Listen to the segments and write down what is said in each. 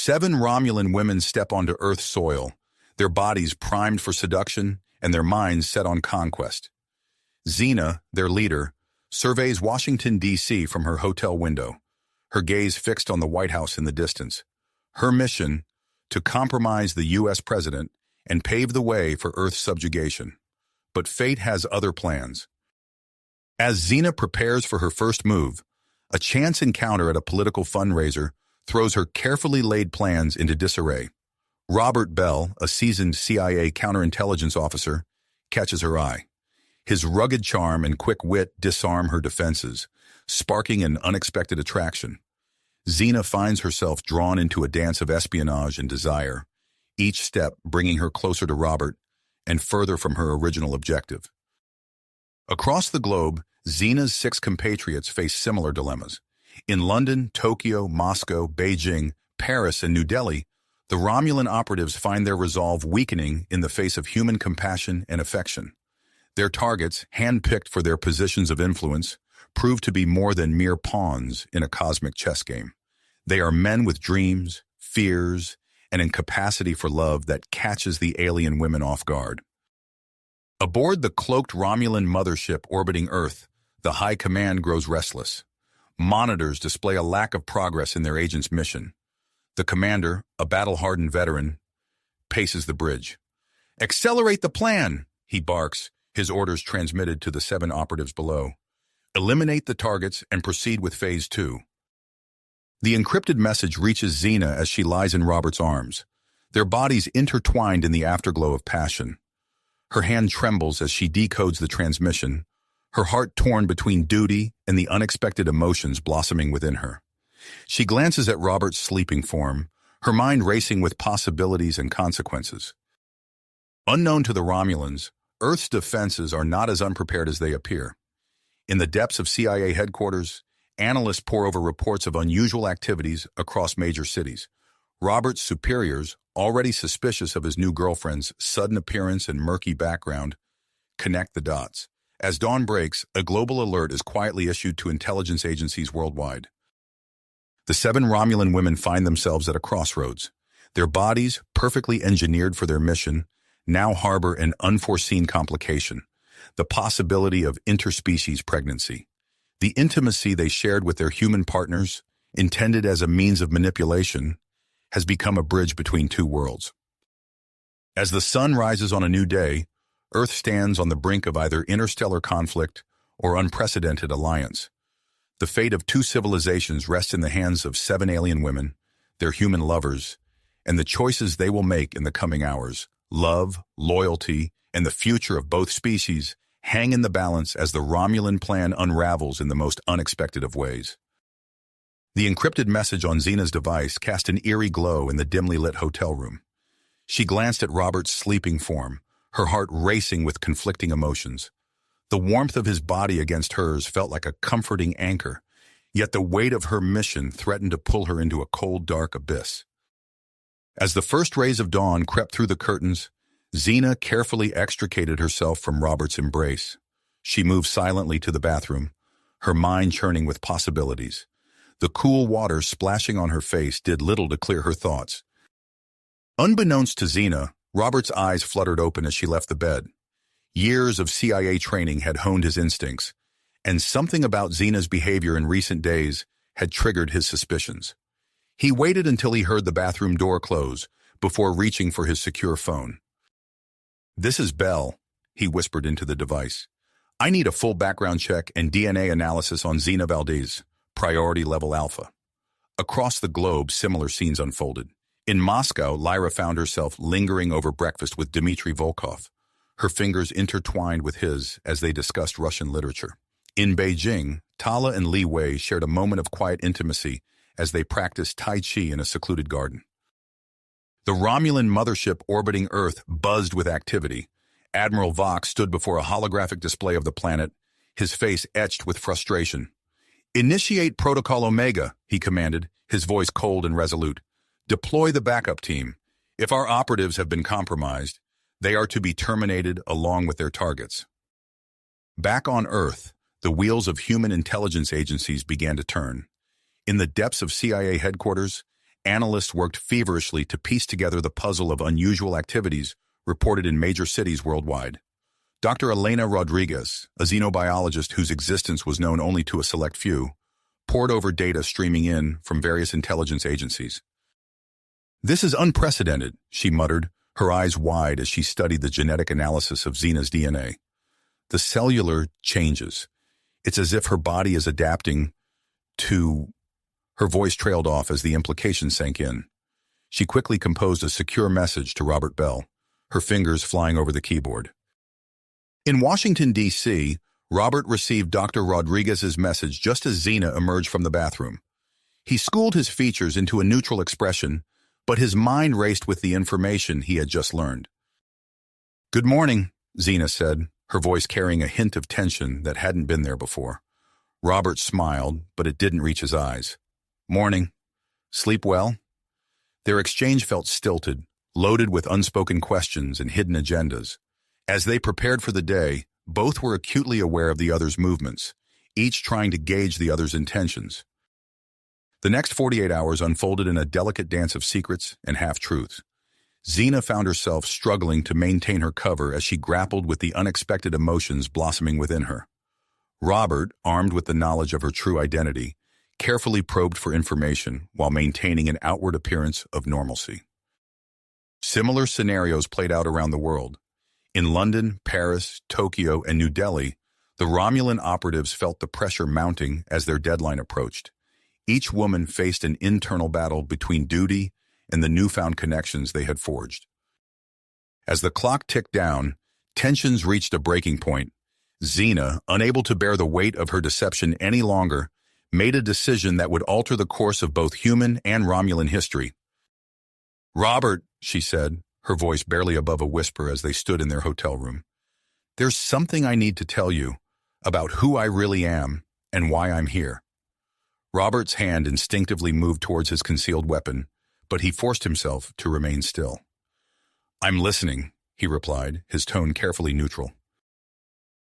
7 Romulan women step onto Earth's soil, their bodies primed for seduction and their minds set on conquest. Xena, their leader, surveys Washington, D.C. from her hotel window, her gaze fixed on the White House in the distance. Her mission, to compromise the U.S. president and pave the way for Earth's subjugation. But fate has other plans. As Xena prepares for her first move, a chance encounter at a political fundraiser throws her carefully laid plans into disarray. Robert Bell, a seasoned CIA counterintelligence officer, catches her eye. His rugged charm and quick wit disarm her defenses, sparking an unexpected attraction. Xena finds herself drawn into a dance of espionage and desire, each step bringing her closer to Robert and further from her original objective. Across the globe, Xena's 6 compatriots face similar dilemmas. In London, Tokyo, Moscow, Beijing, Paris, and New Delhi, the Romulan operatives find their resolve weakening in the face of human compassion and affection. Their targets, hand-picked for their positions of influence, prove to be more than mere pawns in a cosmic chess game. They are men with dreams, fears, and a capacity for love that catches the alien women off guard. Aboard the cloaked Romulan mothership orbiting Earth, the High Command grows restless. Monitors display a lack of progress in their agent's mission. The commander, a battle-hardened veteran, paces the bridge. "Accelerate the plan," he barks, his orders transmitted to the 7 operatives below. Eliminate the targets and proceed with Phase 2. The encrypted message reaches Xena as she lies in Robert's arms, their bodies intertwined in the afterglow of passion. Her hand trembles as she decodes the transmission, her heart torn between duty and the unexpected emotions blossoming within her. She glances at Robert's sleeping form, her mind racing with possibilities and consequences. Unknown to the Romulans, Earth's defenses are not as unprepared as they appear. In the depths of CIA headquarters, analysts pore over reports of unusual activities across major cities. Robert's superiors, already suspicious of his new girlfriend's sudden appearance and murky background, connect the dots. As dawn breaks, a global alert is quietly issued to intelligence agencies worldwide. The 7 Romulan women find themselves at a crossroads. Their bodies, perfectly engineered for their mission, now harbor an unforeseen complication: the possibility of interspecies pregnancy. The intimacy they shared with their human partners, intended as a means of manipulation, has become a bridge between 2 worlds. As the sun rises on a new day, Earth stands on the brink of either interstellar conflict or unprecedented alliance. The fate of 2 civilizations rests in the hands of 7 alien women, their human lovers, and the choices they will make in the coming hours. Love, loyalty, and the future of both species hang in the balance as the Romulan plan unravels in the most unexpected of ways. The encrypted message on Xena's device cast an eerie glow in the dimly lit hotel room. She glanced at Robert's sleeping form, her heart racing with conflicting emotions. The warmth of his body against hers felt like a comforting anchor, yet the weight of her mission threatened to pull her into a cold, dark abyss. As the first rays of dawn crept through the curtains, Xena carefully extricated herself from Robert's embrace. She moved silently to the bathroom, her mind churning with possibilities. The cool water splashing on her face did little to clear her thoughts. Unbeknownst to Xena, Robert's eyes fluttered open as she left the bed. Years of CIA training had honed his instincts, and something about Xena's behavior in recent days had triggered his suspicions. He waited until he heard the bathroom door close before reaching for his secure phone. "This is Bell," he whispered into the device. "I need a full background check and DNA analysis on Xena Valdez, priority level alpha." Across the globe, similar scenes unfolded. In Moscow, Lyra found herself lingering over breakfast with Dmitry Volkov, her fingers intertwined with his as they discussed Russian literature. In Beijing, Tala and Li Wei shared a moment of quiet intimacy as they practiced Tai Chi in a secluded garden. The Romulan mothership orbiting Earth buzzed with activity. Admiral Vox stood before a holographic display of the planet, his face etched with frustration. "Initiate Protocol Omega," he commanded, his voice cold and resolute. "Deploy the backup team. If our operatives have been compromised, they are to be terminated along with their targets." Back on Earth, the wheels of human intelligence agencies began to turn. In the depths of CIA headquarters, analysts worked feverishly to piece together the puzzle of unusual activities reported in major cities worldwide. Dr. Elena Rodriguez, a xenobiologist whose existence was known only to a select few, pored over data streaming in from various intelligence agencies. "This is unprecedented," she muttered, her eyes wide as she studied the genetic analysis of Xena's DNA. "The cellular changes. It's as if her body is adapting to—" Her voice trailed off as the implication sank in. She quickly composed a secure message to Robert Bell, her fingers flying over the keyboard. In Washington, D.C., Robert received Dr. Rodriguez's message just as Xena emerged from the bathroom. He schooled his features into a neutral expression, but his mind raced with the information he had just learned. "Good morning," Xena said, her voice carrying a hint of tension that hadn't been there before. Robert smiled, but it didn't reach his eyes. "Morning. Sleep well?" Their exchange felt stilted, loaded with unspoken questions and hidden agendas. As they prepared for the day, both were acutely aware of the other's movements, each trying to gauge the other's intentions. The next 48 hours unfolded in a delicate dance of secrets and half-truths. Xena found herself struggling to maintain her cover as she grappled with the unexpected emotions blossoming within her. Robert, armed with the knowledge of her true identity, carefully probed for information while maintaining an outward appearance of normalcy. Similar scenarios played out around the world. In London, Paris, Tokyo, and New Delhi, the Romulan operatives felt the pressure mounting as their deadline approached. Each woman faced an internal battle between duty and the newfound connections they had forged. As the clock ticked down, tensions reached a breaking point. Xena, unable to bear the weight of her deception any longer, made a decision that would alter the course of both human and Romulan history. "Robert," she said, her voice barely above a whisper as they stood in their hotel room, "there's something I need to tell you about who I really am and why I'm here." Robert's hand instinctively moved towards his concealed weapon, but he forced himself to remain still. "I'm listening," he replied, his tone carefully neutral.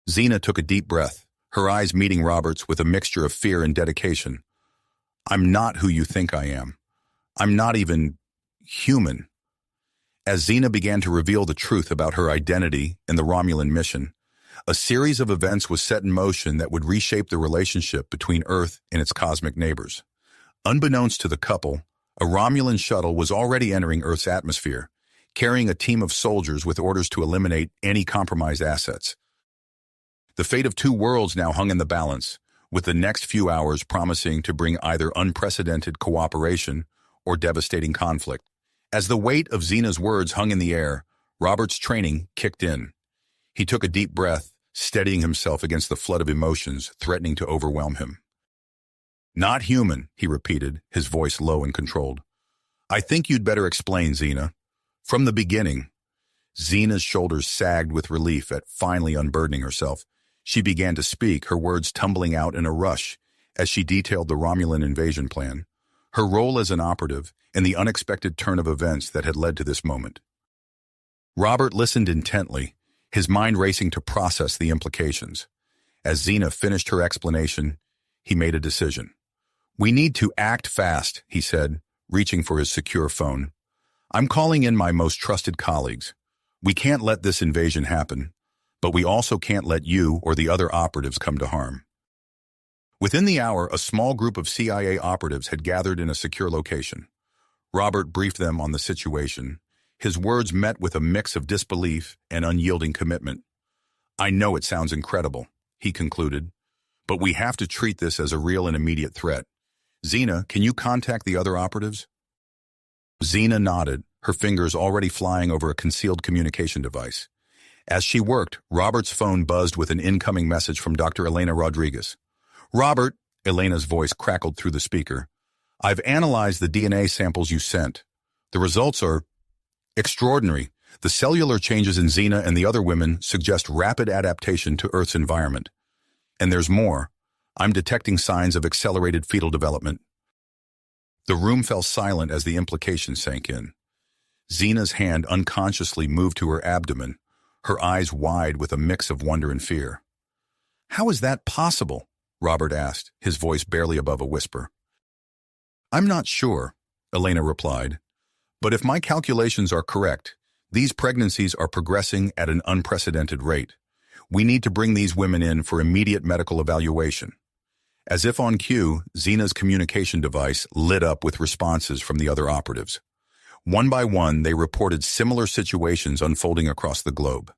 Xena took a deep breath, her eyes meeting Robert's with a mixture of fear and dedication. "I'm not who you think I am. I'm not even human." As Xena began to reveal the truth about her identity and the Romulan mission, a series of events was set in motion that would reshape the relationship between Earth and its cosmic neighbors. Unbeknownst to the couple, a Romulan shuttle was already entering Earth's atmosphere, carrying a team of soldiers with orders to eliminate any compromised assets. The fate of two worlds now hung in the balance, with the next few hours promising to bring either unprecedented cooperation or devastating conflict. As the weight of Xena's words hung in the air, Robert's training kicked in. He took a deep breath, steadying himself against the flood of emotions threatening to overwhelm him. "Not human," he repeated, his voice low and controlled. "I think you'd better explain, Xena. From the beginning." Xena's shoulders sagged with relief at finally unburdening herself. She began to speak, her words tumbling out in a rush as she detailed the Romulan invasion plan, her role as an operative, and the unexpected turn of events that had led to this moment. Robert listened intently, his mind racing to process the implications. As Xena finished her explanation, he made a decision. "We need to act fast," he said, reaching for his secure phone. "I'm calling in my most trusted colleagues. We can't let this invasion happen, but we also can't let you or the other operatives come to harm." Within the hour, a small group of CIA operatives had gathered in a secure location. Robert briefed them on the situation, his words met with a mix of disbelief and unyielding commitment. "I know it sounds incredible," he concluded, "but we have to treat this as a real and immediate threat. Xena, can you contact the other operatives?" Xena nodded, her fingers already flying over a concealed communication device. As she worked, Robert's phone buzzed with an incoming message from Dr. Elena Rodriguez. "Robert," Elena's voice crackled through the speaker, "I've analyzed the DNA samples you sent. The results are extraordinary. The cellular changes in Xena and the other women suggest rapid adaptation to Earth's environment. And there's more. I'm detecting signs of accelerated fetal development." The room fell silent as the implication sank in. Xena's hand unconsciously moved to her abdomen, her eyes wide with a mix of wonder and fear. "How is that possible?" Robert asked, his voice barely above a whisper. "I'm not sure," Elena replied. But if my calculations are correct, these pregnancies are progressing at an unprecedented rate. We need to bring these women in for immediate medical evaluation. As if on cue, Zena's communication device lit up with responses from the other operatives. One by one, they reported similar situations unfolding across the globe.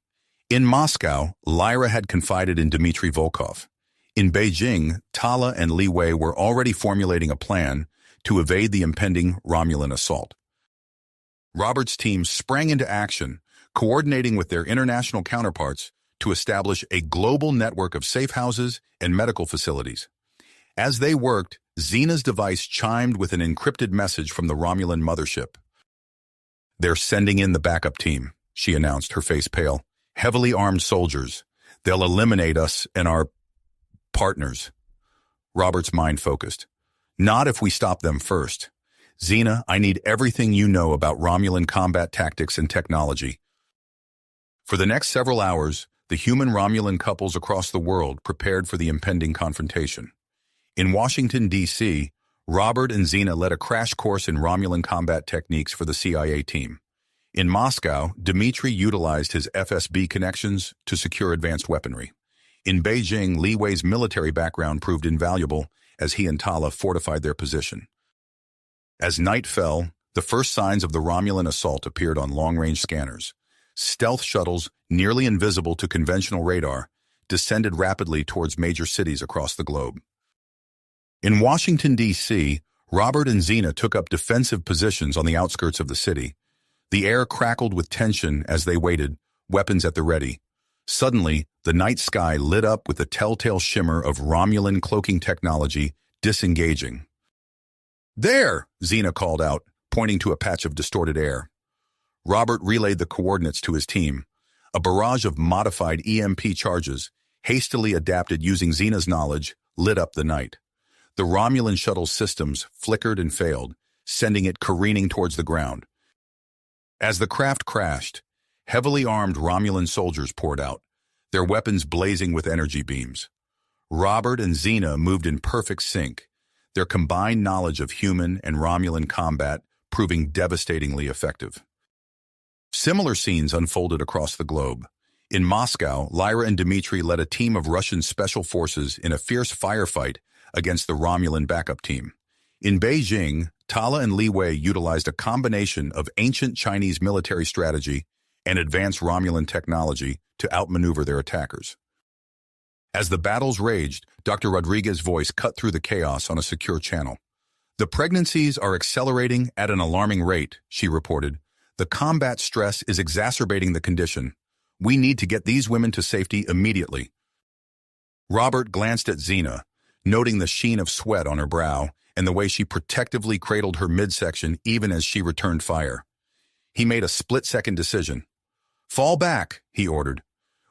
In Moscow, Lyra had confided in Dmitry Volkov. In Beijing, Tala and Li Wei were already formulating a plan to evade the impending Romulan assault. Robert's team sprang into action, coordinating with their international counterparts to establish a global network of safe houses and medical facilities. As they worked, Zena's device chimed with an encrypted message from the Romulan mothership. "They're sending in the backup team," she announced, her face pale. "Heavily armed soldiers. They'll eliminate us and our partners." Robert's mind focused. "Not if we stop them first. Zena, I need everything you know about Romulan combat tactics and technology." For the next several hours, the human-Romulan couples across the world prepared for the impending confrontation. In Washington, D.C., Robert and Zena led a crash course in Romulan combat techniques for the CIA team. In Moscow, Dmitry utilized his FSB connections to secure advanced weaponry. In Beijing, Li Wei's military background proved invaluable as he and Tala fortified their position. As night fell, the first signs of the Romulan assault appeared on long-range scanners. Stealth shuttles, nearly invisible to conventional radar, descended rapidly towards major cities across the globe. In Washington, D.C., Robert and Zena took up defensive positions on the outskirts of the city. The air crackled with tension as they waited, weapons at the ready. Suddenly, the night sky lit up with the telltale shimmer of Romulan cloaking technology disengaging. "There!" Zena called out, pointing to a patch of distorted air. Robert relayed the coordinates to his team. A barrage of modified EMP charges, hastily adapted using Zena's knowledge, lit up the night. The Romulan shuttle's systems flickered and failed, sending it careening towards the ground. As the craft crashed, heavily armed Romulan soldiers poured out, their weapons blazing with energy beams. Robert and Zena moved in perfect sync, their combined knowledge of human and Romulan combat proving devastatingly effective. Similar scenes unfolded across the globe. In Moscow, Lyra and Dmitry led a team of Russian special forces in a fierce firefight against the Romulan backup team. In Beijing, Tala and Li Wei utilized a combination of ancient Chinese military strategy and advanced Romulan technology to outmaneuver their attackers. As the battles raged, Dr. Rodriguez's voice cut through the chaos on a secure channel. "The pregnancies are accelerating at an alarming rate," she reported. "The combat stress is exacerbating the condition. We need to get these women to safety immediately." Robert glanced at Zena, noting the sheen of sweat on her brow and the way she protectively cradled her midsection even as she returned fire. He made a split-second decision. "Fall back," he ordered.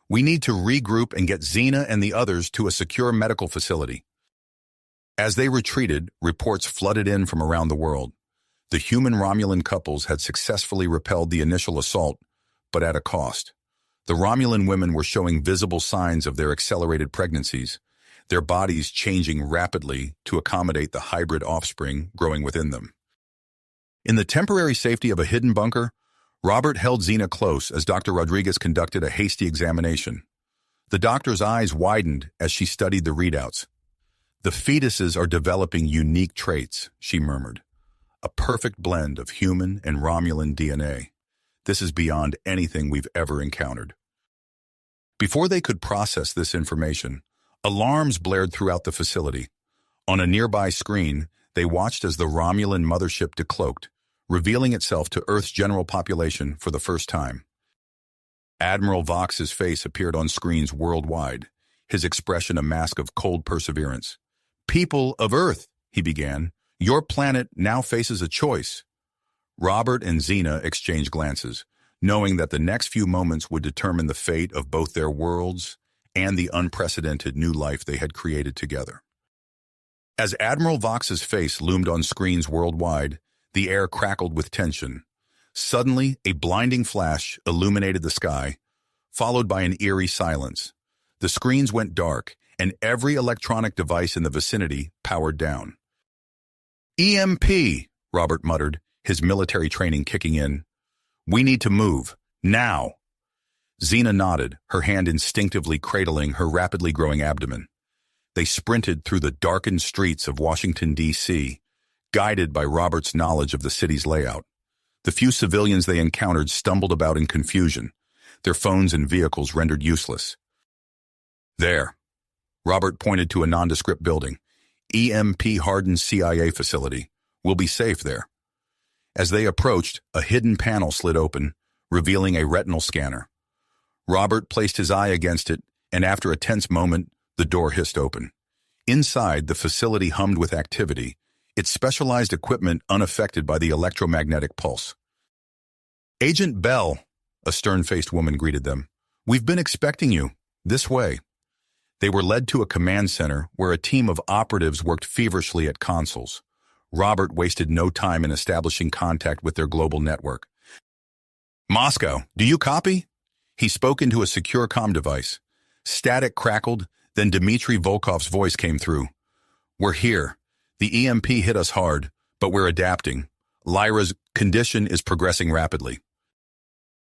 "We need to regroup and get Zena and the others to a secure medical facility." As they retreated, reports flooded in from around the world. The human-Romulan couples had successfully repelled the initial assault, but at a cost. The Romulan women were showing visible signs of their accelerated pregnancies, their bodies changing rapidly to accommodate the hybrid offspring growing within them. In the temporary safety of a hidden bunker, Robert held Zena close as Dr. Rodriguez conducted a hasty examination. The doctor's eyes widened as she studied the readouts. "The fetuses are developing unique traits," she murmured. "A perfect blend of human and Romulan DNA. This is beyond anything we've ever encountered." Before they could process this information, alarms blared throughout the facility. On a nearby screen, they watched as the Romulan mothership decloaked, revealing itself to Earth's general population for the first time. Admiral Vox's face appeared on screens worldwide, his expression a mask of cold perseverance. "People of Earth," he began, "your planet now faces a choice." Robert and Zena exchanged glances, knowing that the next few moments would determine the fate of both their worlds and the unprecedented new life they had created together. As Admiral Vox's face loomed on screens worldwide, the air crackled with tension. Suddenly, a blinding flash illuminated the sky, followed by an eerie silence. The screens went dark, and every electronic device in the vicinity powered down. "EMP!" Robert muttered, his military training kicking in. "We need to move. Now." Xena nodded, her hand instinctively cradling her rapidly growing abdomen. They sprinted through the darkened streets of Washington, D.C., guided by Robert's knowledge of the city's layout. The few civilians they encountered stumbled about in confusion, their phones and vehicles rendered useless. "There." Robert pointed to a nondescript building. "EMP-hardened CIA facility. We'll be safe there." As they approached, a hidden panel slid open, revealing a retinal scanner. Robert placed his eye against it, and after a tense moment, the door hissed open. Inside, the facility hummed with activity, its specialized equipment unaffected by the electromagnetic pulse. "Agent Bell," a stern-faced woman greeted them. "We've been expecting you. This way." They were led to a command center where a team of operatives worked feverishly at consoles. Robert wasted no time in establishing contact with their global network. "Moscow, do you copy?" He spoke into a secure comm device. Static crackled, then Dmitry Volkov's voice came through. "We're here. The EMP hit us hard, but we're adapting. Lyra's condition is progressing rapidly."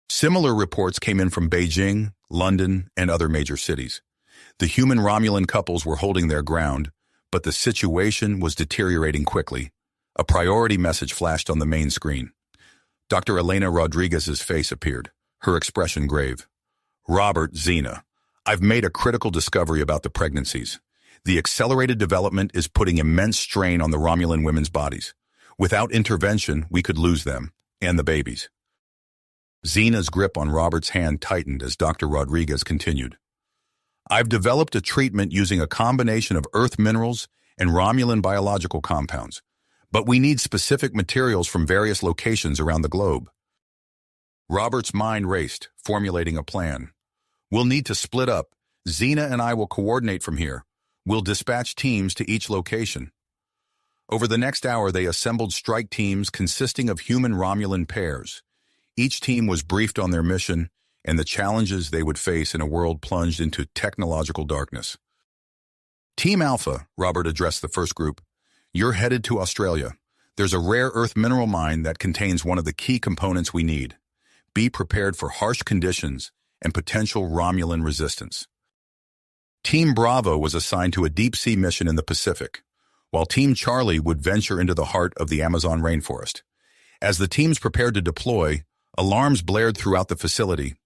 Similar reports came in from Beijing, London, and other major cities. The human Romulan couples were holding their ground, but the situation was deteriorating quickly. A priority message flashed on the main screen. Dr. Elena Rodriguez's face appeared, her expression grave. "Robert, Xena, I've made a critical discovery about the pregnancies. The accelerated development is putting immense strain on the Romulan women's bodies. Without intervention, we could lose them, and the babies." Xena's grip on Robert's hand tightened as Dr. Rodriguez continued. "I've developed a treatment using a combination of Earth minerals and Romulan biological compounds, but we need specific materials from various locations around the globe." Robert's mind raced, formulating a plan. "We'll need to split up. Xena and I will coordinate from here. We'll dispatch teams to each location." Over the next hour, they assembled strike teams consisting of human-Romulan pairs. Each team was briefed on their mission and the challenges they would face in a world plunged into technological darkness. "Team Alpha," Robert addressed the first group. "You're headed to Australia. There's a rare earth mineral mine that contains one of the key components we need. Be prepared for harsh conditions and potential Romulan resistance." Team Bravo was assigned to a deep-sea mission in the Pacific, while Team Charlie would venture into the heart of the Amazon rainforest. As the teams prepared to deploy, alarms blared throughout the facility.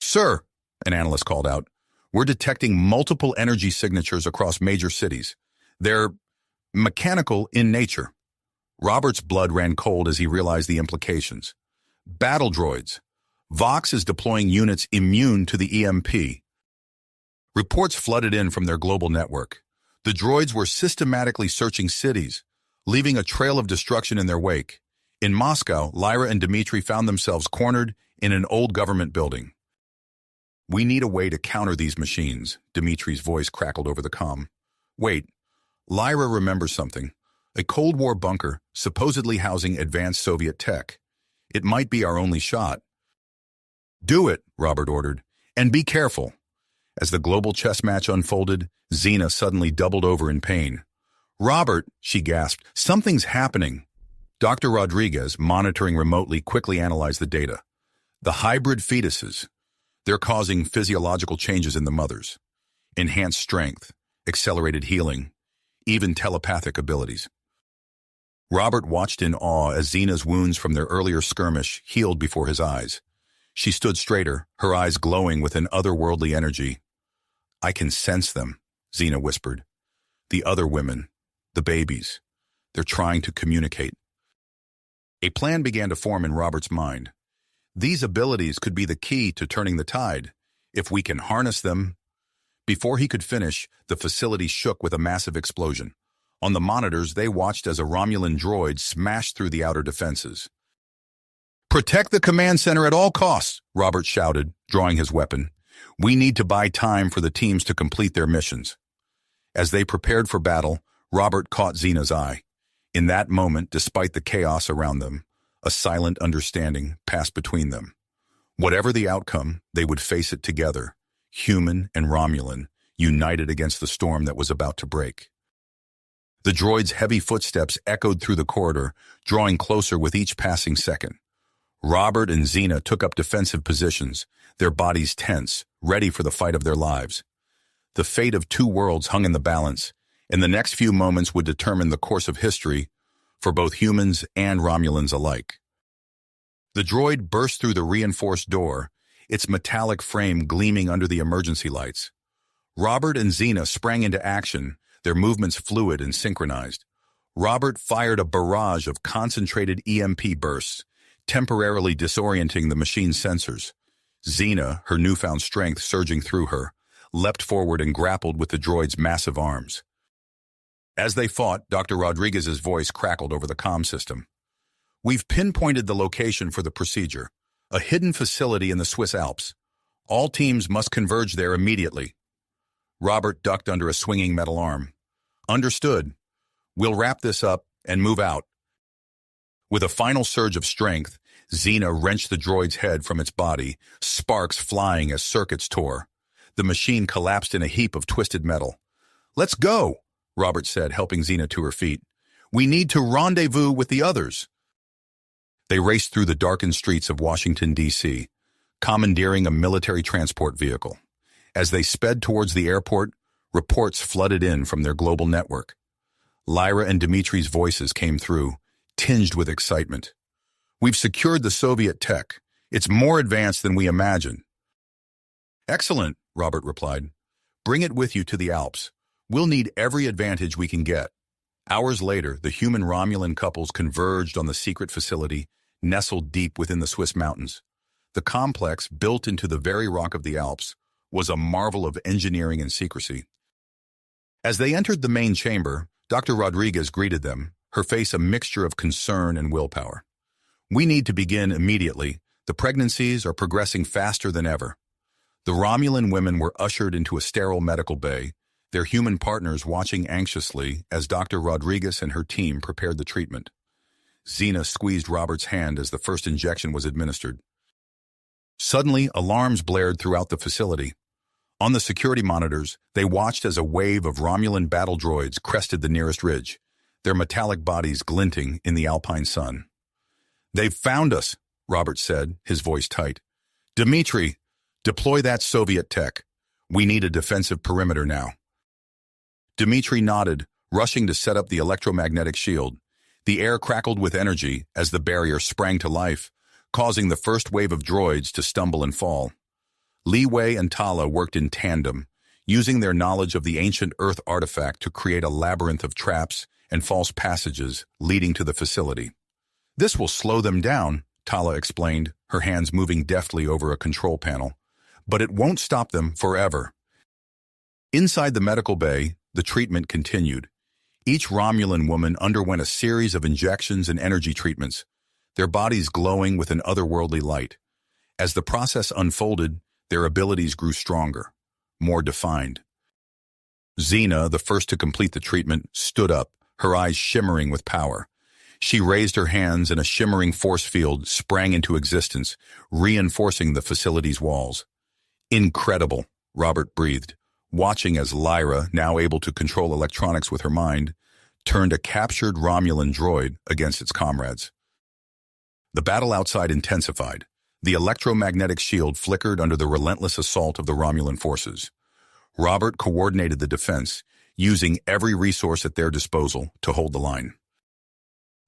"Sir," an analyst called out, "we're detecting multiple energy signatures across major cities. They're mechanical in nature." Robert's blood ran cold as he realized the implications. "Battle droids. Vox is deploying units immune to the EMP." Reports flooded in from their global network. The droids were systematically searching cities, leaving a trail of destruction in their wake. In Moscow, Lyra and Dmitry found themselves cornered in an old government building. "We need a way to counter these machines," Dmitry's voice crackled over the comm. "Wait, Lyra remembers something. A Cold War bunker, supposedly housing advanced Soviet tech. It might be our only shot." "Do it," Robert ordered, "and be careful." As the global chess match unfolded, Xena suddenly doubled over in pain. "Robert," she gasped, "something's happening." Dr. Rodriguez, monitoring remotely, quickly analyzed the data. The hybrid fetuses. They're causing physiological changes in the mothers. Enhanced strength, accelerated healing, even telepathic abilities. Robert watched in awe as Xena's wounds from their earlier skirmish healed before his eyes. She stood straighter, her eyes glowing with an otherworldly energy. "I can sense them," Xena whispered. "The other women, the babies, they're trying to communicate." A plan began to form in Robert's mind. These abilities could be the key to turning the tide, if we can harness them. Before he could finish, the facility shook with a massive explosion. On the monitors, they watched as a Romulan droid smashed through the outer defenses. "Protect the command center at all costs," Robert shouted, drawing his weapon. "We need to buy time for the teams to complete their missions." As they prepared for battle, Robert caught Xena's eye. In that moment, despite the chaos around them, a silent understanding passed between them. Whatever the outcome, they would face it together, human and Romulan, united against the storm that was about to break. The droid's heavy footsteps echoed through the corridor, drawing closer with each passing second. Robert and Xena took up defensive positions, their bodies tense, ready for the fight of their lives. The fate of two worlds hung in the balance, and the next few moments would determine the course of history for both humans and Romulans alike. The droid burst through the reinforced door, its metallic frame gleaming under the emergency lights. Robert and Xena sprang into action, their movements fluid and synchronized. Robert fired a barrage of concentrated EMP bursts, temporarily disorienting the machine's sensors. Xena, her newfound strength surging through her, leapt forward and grappled with the droid's massive arms. As they fought, Dr. Rodriguez's voice crackled over the comm system. "We've pinpointed the location for the procedure, a hidden facility in the Swiss Alps. All teams must converge there immediately." Robert ducked under a swinging metal arm. "Understood. We'll wrap this up and move out." With a final surge of strength, Xena wrenched the droid's head from its body, sparks flying as circuits tore. The machine collapsed in a heap of twisted metal. "Let's go," Robert said, helping Xena to her feet. "We need to rendezvous with the others." They raced through the darkened streets of Washington, D.C., commandeering a military transport vehicle. As they sped towards the airport, reports flooded in from their global network. Lyra and Dimitri's voices came through, tinged with excitement. "We've secured the Soviet tech. It's more advanced than we imagined." "Excellent," Robert replied. "Bring it with you to the Alps. We'll need every advantage we can get." Hours later, the human-Romulan couples converged on the secret facility, nestled deep within the Swiss mountains. The complex, built into the very rock of the Alps, was a marvel of engineering and secrecy. As they entered the main chamber, Dr. Rodriguez greeted them, her face a mixture of concern and willpower. "We need to begin immediately. The pregnancies are progressing faster than ever." The Romulan women were ushered into a sterile medical bay, their human partners watching anxiously as Dr. Rodriguez and her team prepared the treatment. Xena squeezed Robert's hand as the first injection was administered. Suddenly, alarms blared throughout the facility. On the security monitors, they watched as a wave of Romulan battle droids crested the nearest ridge, their metallic bodies glinting in the alpine sun. "They've found us," Robert said, his voice tight. "Dimitri, deploy that Soviet tech. We need a defensive perimeter now." Dimitri nodded, rushing to set up the electromagnetic shield. The air crackled with energy as the barrier sprang to life, causing the first wave of droids to stumble and fall. Li Wei and Tala worked in tandem, using their knowledge of the ancient Earth artifact to create a labyrinth of traps and false passages leading to the facility. "This will slow them down," Tala explained, her hands moving deftly over a control panel. "But it won't stop them forever." Inside the medical bay, the treatment continued. Each Romulan woman underwent a series of injections and energy treatments, their bodies glowing with an otherworldly light. As the process unfolded, their abilities grew stronger, more defined. Xena, the first to complete the treatment, stood up, her eyes shimmering with power. She raised her hands and a shimmering force field sprang into existence, reinforcing the facility's walls. "Incredible," Robert breathed, watching as Lyra, now able to control electronics with her mind, turned a captured Romulan droid against its comrades. The battle outside intensified. The electromagnetic shield flickered under the relentless assault of the Romulan forces. Robert coordinated the defense, using every resource at their disposal to hold the line.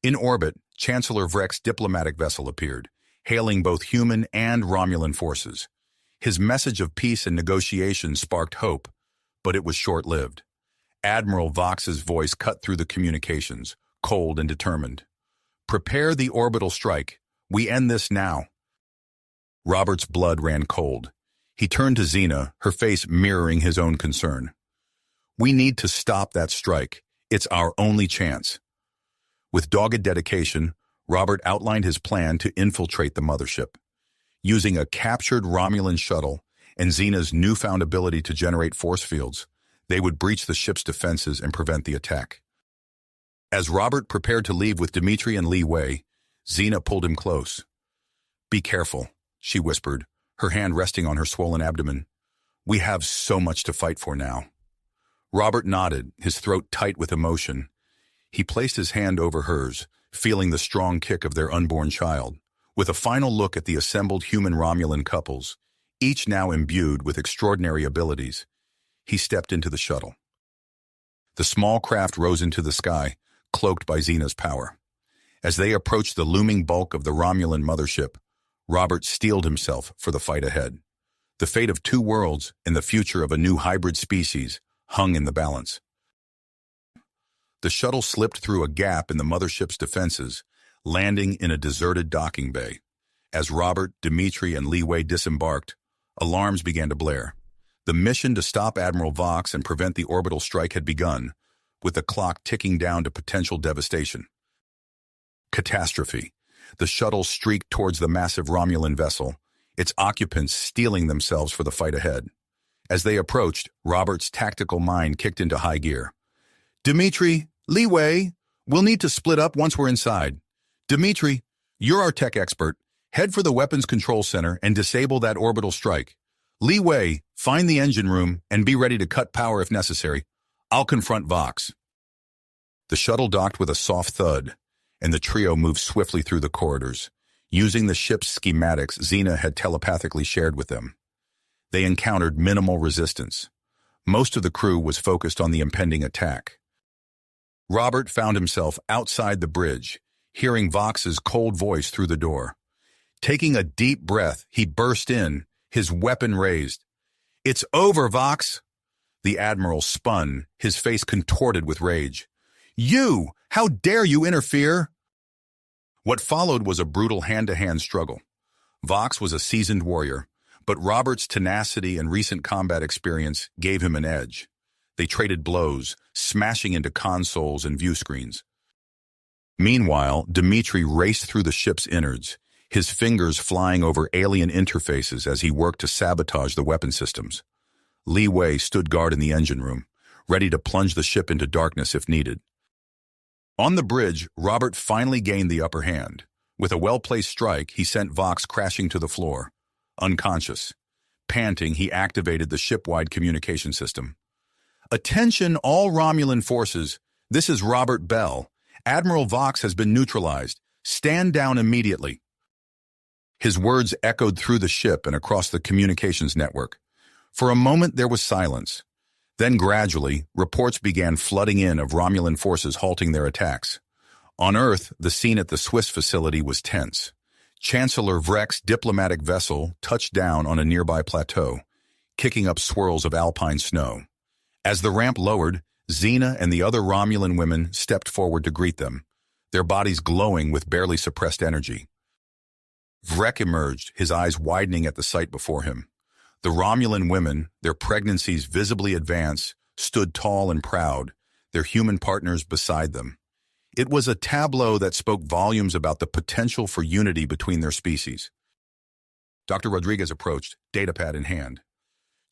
In orbit, Chancellor Vreck's diplomatic vessel appeared, hailing both human and Romulan forces. His message of peace and negotiation sparked hope, but it was short-lived. Admiral Vox's voice cut through the communications, cold and determined. "Prepare the orbital strike. We end this now." Robert's blood ran cold. He turned to Xena, her face mirroring his own concern. "We need to stop that strike. It's our only chance." With dogged dedication, Robert outlined his plan to infiltrate the mothership. Using a captured Romulan shuttle and Xena's newfound ability to generate force fields, they would breach the ship's defenses and prevent the attack. As Robert prepared to leave with Dimitri and Li Wei, Xena pulled him close. "Be careful," she whispered, her hand resting on her swollen abdomen. "We have so much to fight for now." Robert nodded, his throat tight with emotion. He placed his hand over hers, feeling the strong kick of their unborn child. With a final look at the assembled human-Romulan couples, each now imbued with extraordinary abilities, he stepped into the shuttle. The small craft rose into the sky, cloaked by Xena's power. As they approached the looming bulk of the Romulan mothership, Robert steeled himself for the fight ahead. The fate of two worlds and the future of a new hybrid species hung in the balance. The shuttle slipped through a gap in the mothership's defenses, landing in a deserted docking bay. As Robert, Dimitri, and Li Wei disembarked, alarms began to blare. The mission to stop Admiral Vox and prevent the orbital strike had begun, with the clock ticking down to potential devastation. Catastrophe. The shuttle streaked towards the massive Romulan vessel, its occupants steeling themselves for the fight ahead. As they approached, Robert's tactical mind kicked into high gear. Dimitri, Li Wei, we'll need to split up once we're inside. Dimitri, you're our tech expert. Head for the weapons control center and disable that orbital strike. Li Wei, find the engine room and be ready to cut power if necessary. I'll confront Vox. The shuttle docked with a soft thud, and the trio moved swiftly through the corridors, using the ship's schematics Xena had telepathically shared with them. They encountered minimal resistance. Most of the crew was focused on the impending attack. Robert found himself outside the bridge, hearing Vox's cold voice through the door. Taking a deep breath, he burst in, his weapon raised. "It's over, Vox!" The Admiral spun, his face contorted with rage. "You! How dare you interfere?" What followed was a brutal hand-to-hand struggle. Vox was a seasoned warrior, but Robert's tenacity and recent combat experience gave him an edge. They traded blows, smashing into consoles and view screens. Meanwhile, Dimitri raced through the ship's innards, his fingers flying over alien interfaces as he worked to sabotage the weapon systems. Li Wei stood guard in the engine room, ready to plunge the ship into darkness if needed. On the bridge, Robert finally gained the upper hand. With a well-placed strike, he sent Vox crashing to the floor. Unconscious. Panting, he activated the ship-wide communication system. "Attention all Romulan forces. This is Robert Bell. Admiral Vox has been neutralized. Stand down immediately." His words echoed through the ship and across the communications network. For a moment, there was silence. Then gradually, reports began flooding in of Romulan forces halting their attacks. On Earth, the scene at the Swiss facility was tense. Chancellor Vreck's diplomatic vessel touched down on a nearby plateau, kicking up swirls of alpine snow. As the ramp lowered, Xena and the other Romulan women stepped forward to greet them, their bodies glowing with barely suppressed energy. Vreck emerged, his eyes widening at the sight before him. The Romulan women, their pregnancies visibly advanced, stood tall and proud, their human partners beside them. It was a tableau that spoke volumes about the potential for unity between their species. Dr. Rodriguez approached, datapad in hand.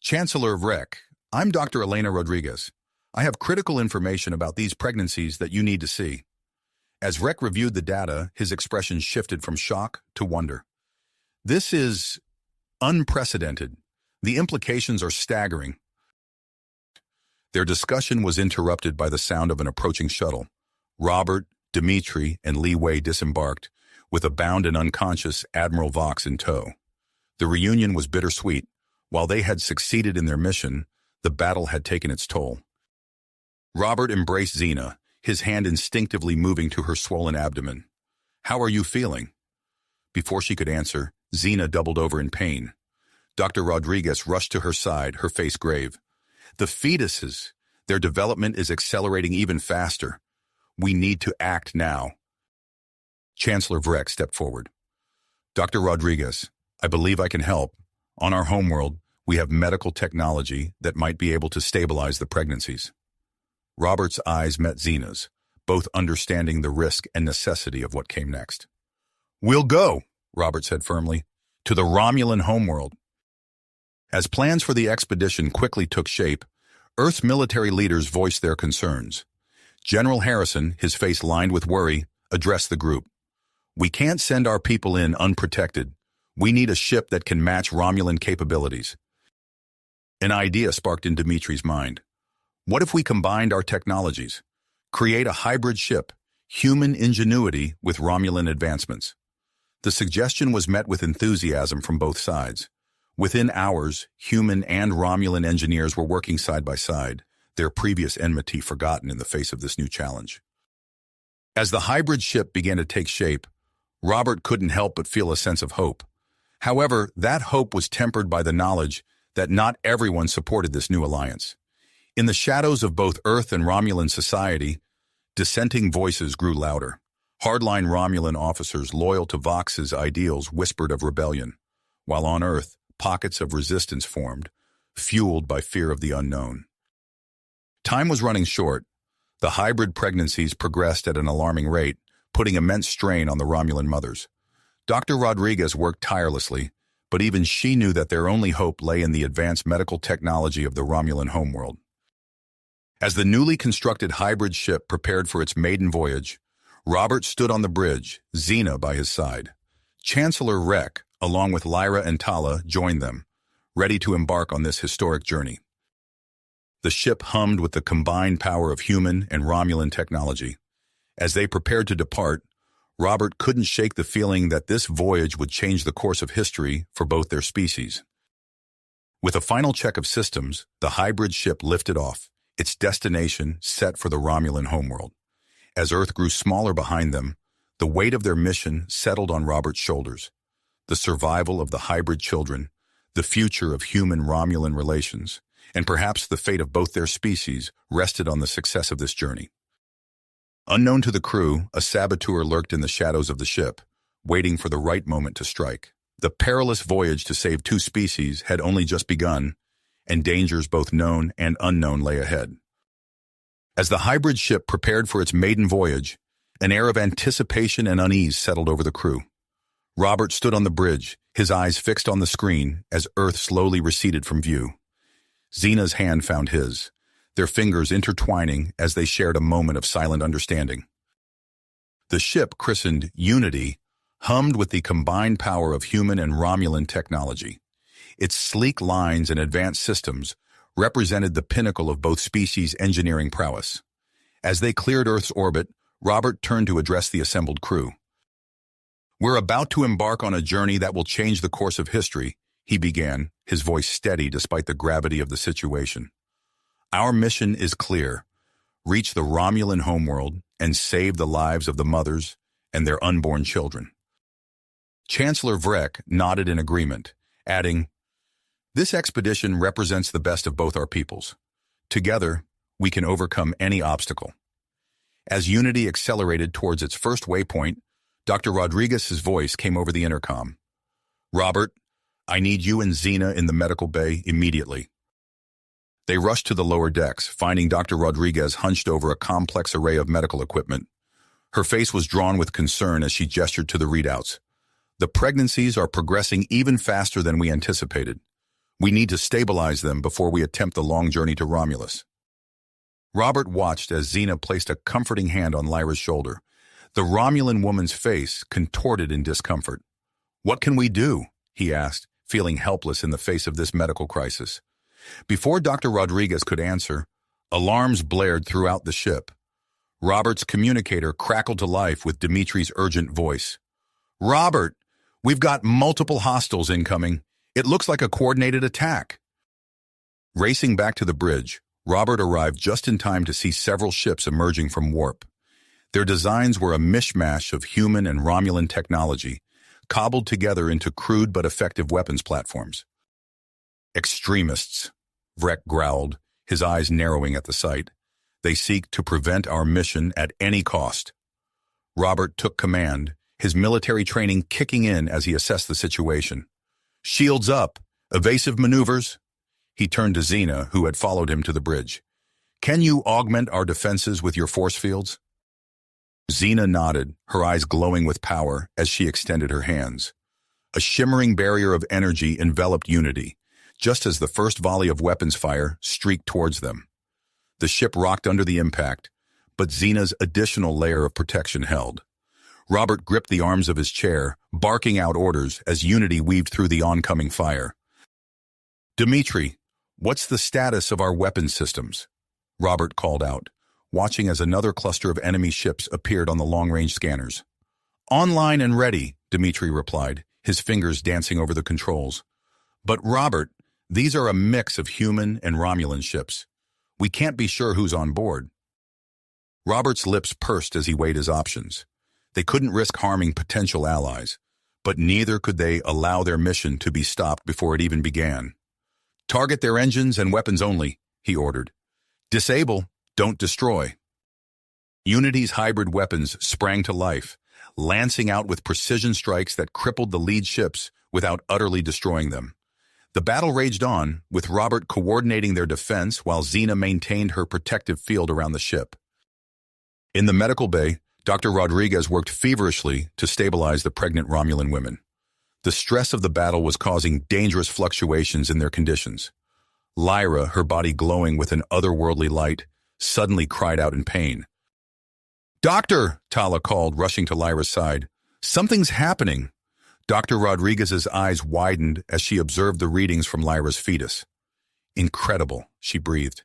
"Chancellor Vreck, I'm Dr. Elena Rodriguez. I have critical information about these pregnancies that you need to see." As Vreck reviewed the data, his expression shifted from shock to wonder. "This is unprecedented. The implications are staggering." Their discussion was interrupted by the sound of an approaching shuttle. Robert, Dimitri, and Li Wei disembarked, with a bound and unconscious Admiral Vox in tow. The reunion was bittersweet. While they had succeeded in their mission, the battle had taken its toll. Robert embraced Xena, his hand instinctively moving to her swollen abdomen. "How are you feeling?" Before she could answer, Xena doubled over in pain. Dr. Rodriguez rushed to her side, her face grave. "The fetuses, their development is accelerating even faster. We need to act now." Chancellor Vreck stepped forward. "Dr. Rodriguez, I believe I can help. On our homeworld, we have medical technology that might be able to stabilize the pregnancies." Robert's eyes met Xena's, both understanding the risk and necessity of what came next. "We'll go," Robert said firmly, "to the Romulan homeworld." As plans for the expedition quickly took shape, Earth's military leaders voiced their concerns. General Harrison, his face lined with worry, addressed the group. "We can't send our people in unprotected. We need a ship that can match Romulan capabilities." An idea sparked in Dimitri's mind. What if we combined our technologies? Create a hybrid ship, human ingenuity with Romulan advancements. The suggestion was met with enthusiasm from both sides. Within hours, human and Romulan engineers were working side by side, their previous enmity forgotten in the face of this new challenge. As the hybrid ship began to take shape, Robert couldn't help but feel a sense of hope. However, that hope was tempered by the knowledge that not everyone supported this new alliance. In the shadows of both Earth and Romulan society, dissenting voices grew louder. Hardline Romulan officers loyal to Vox's ideals whispered of rebellion, while on Earth, pockets of resistance formed, fueled by fear of the unknown. Time was running short. The hybrid pregnancies progressed at an alarming rate, putting immense strain on the Romulan mothers. Dr. Rodriguez worked tirelessly, but even she knew that their only hope lay in the advanced medical technology of the Romulan homeworld. As the newly constructed hybrid ship prepared for its maiden voyage, Robert stood on the bridge, Xena by his side. Chancellor Rek, along with Lyra and Tala, joined them, ready to embark on this historic journey. The ship hummed with the combined power of human and Romulan technology. As they prepared to depart, Robert couldn't shake the feeling that this voyage would change the course of history for both their species. With a final check of systems, the hybrid ship lifted off, its destination set for the Romulan homeworld. As Earth grew smaller behind them, the weight of their mission settled on Robert's shoulders. The survival of the hybrid children, the future of human-Romulan relations, and perhaps the fate of both their species rested on the success of this journey. Unknown to the crew, a saboteur lurked in the shadows of the ship, waiting for the right moment to strike. The perilous voyage to save two species had only just begun, and dangers both known and unknown lay ahead. As the hybrid ship prepared for its maiden voyage, an air of anticipation and unease settled over the crew. Robert stood on the bridge, his eyes fixed on the screen as Earth slowly receded from view. Xena's hand found his, their fingers intertwining as they shared a moment of silent understanding. The ship, christened Unity, hummed with the combined power of human and Romulan technology. Its sleek lines and advanced systems represented the pinnacle of both species' engineering prowess. As they cleared Earth's orbit, Robert turned to address the assembled crew. "We're about to embark on a journey that will change the course of history," he began, his voice steady despite the gravity of the situation. "Our mission is clear: reach the Romulan homeworld and save the lives of the mothers and their unborn children." Chancellor Vrek nodded in agreement, adding, "This expedition represents the best of both our peoples. Together, we can overcome any obstacle." As Unity accelerated towards its first waypoint, Dr. Rodriguez's voice came over the intercom. "Robert, I need you and Xena in the medical bay immediately." They rushed to the lower decks, finding Dr. Rodriguez hunched over a complex array of medical equipment. Her face was drawn with concern as she gestured to the readouts. "The pregnancies are progressing even faster than we anticipated. We need to stabilize them before we attempt the long journey to Romulus." Robert watched as Xena placed a comforting hand on Lyra's shoulder. The Romulan woman's face contorted in discomfort. "What can we do?" he asked, feeling helpless in the face of this medical crisis. Before Dr. Rodriguez could answer, alarms blared throughout the ship. Robert's communicator crackled to life with Dimitri's urgent voice. "Robert, we've got multiple hostiles incoming. It looks like a coordinated attack." Racing back to the bridge, Robert arrived just in time to see several ships emerging from warp. Their designs were a mishmash of human and Romulan technology, cobbled together into crude but effective weapons platforms. "Extremists," Vrek growled, his eyes narrowing at the sight. "They seek to prevent our mission at any cost." Robert took command, his military training kicking in as he assessed the situation. "Shields up! Evasive maneuvers!" He turned to Xena, who had followed him to the bridge. "Can you augment our defenses with your force fields?" Xena nodded, her eyes glowing with power as she extended her hands. A shimmering barrier of energy enveloped Unity, just as the first volley of weapons fire streaked towards them. The ship rocked under the impact, but Xena's additional layer of protection held. Robert gripped the arms of his chair, barking out orders as Unity weaved through the oncoming fire. "Dimitri, what's the status of our weapons systems?" Robert called out. watching as another cluster of enemy ships appeared on the long-range scanners. "Online and ready," Dmitri replied, his fingers dancing over the controls. "But Robert, these are a mix of human and Romulan ships. We can't be sure who's on board." Robert's lips pursed as he weighed his options. They couldn't risk harming potential allies, but neither could they allow their mission to be stopped before it even began. "Target their engines and weapons only," he ordered. "Disable, don't destroy." Unity's hybrid weapons sprang to life, lancing out with precision strikes that crippled the lead ships without utterly destroying them. The battle raged on, with Robert coordinating their defense while Xena maintained her protective field around the ship. In the medical bay, Dr. Rodriguez worked feverishly to stabilize the pregnant Romulan women. The stress of the battle was causing dangerous fluctuations in their conditions. Lyra, her body glowing with an otherworldly light, suddenly cried out in pain. "Doctor!" Tala called, rushing to Lyra's side. "Something's happening." Dr. Rodriguez's eyes widened as she observed the readings from Lyra's fetus. "Incredible," she breathed.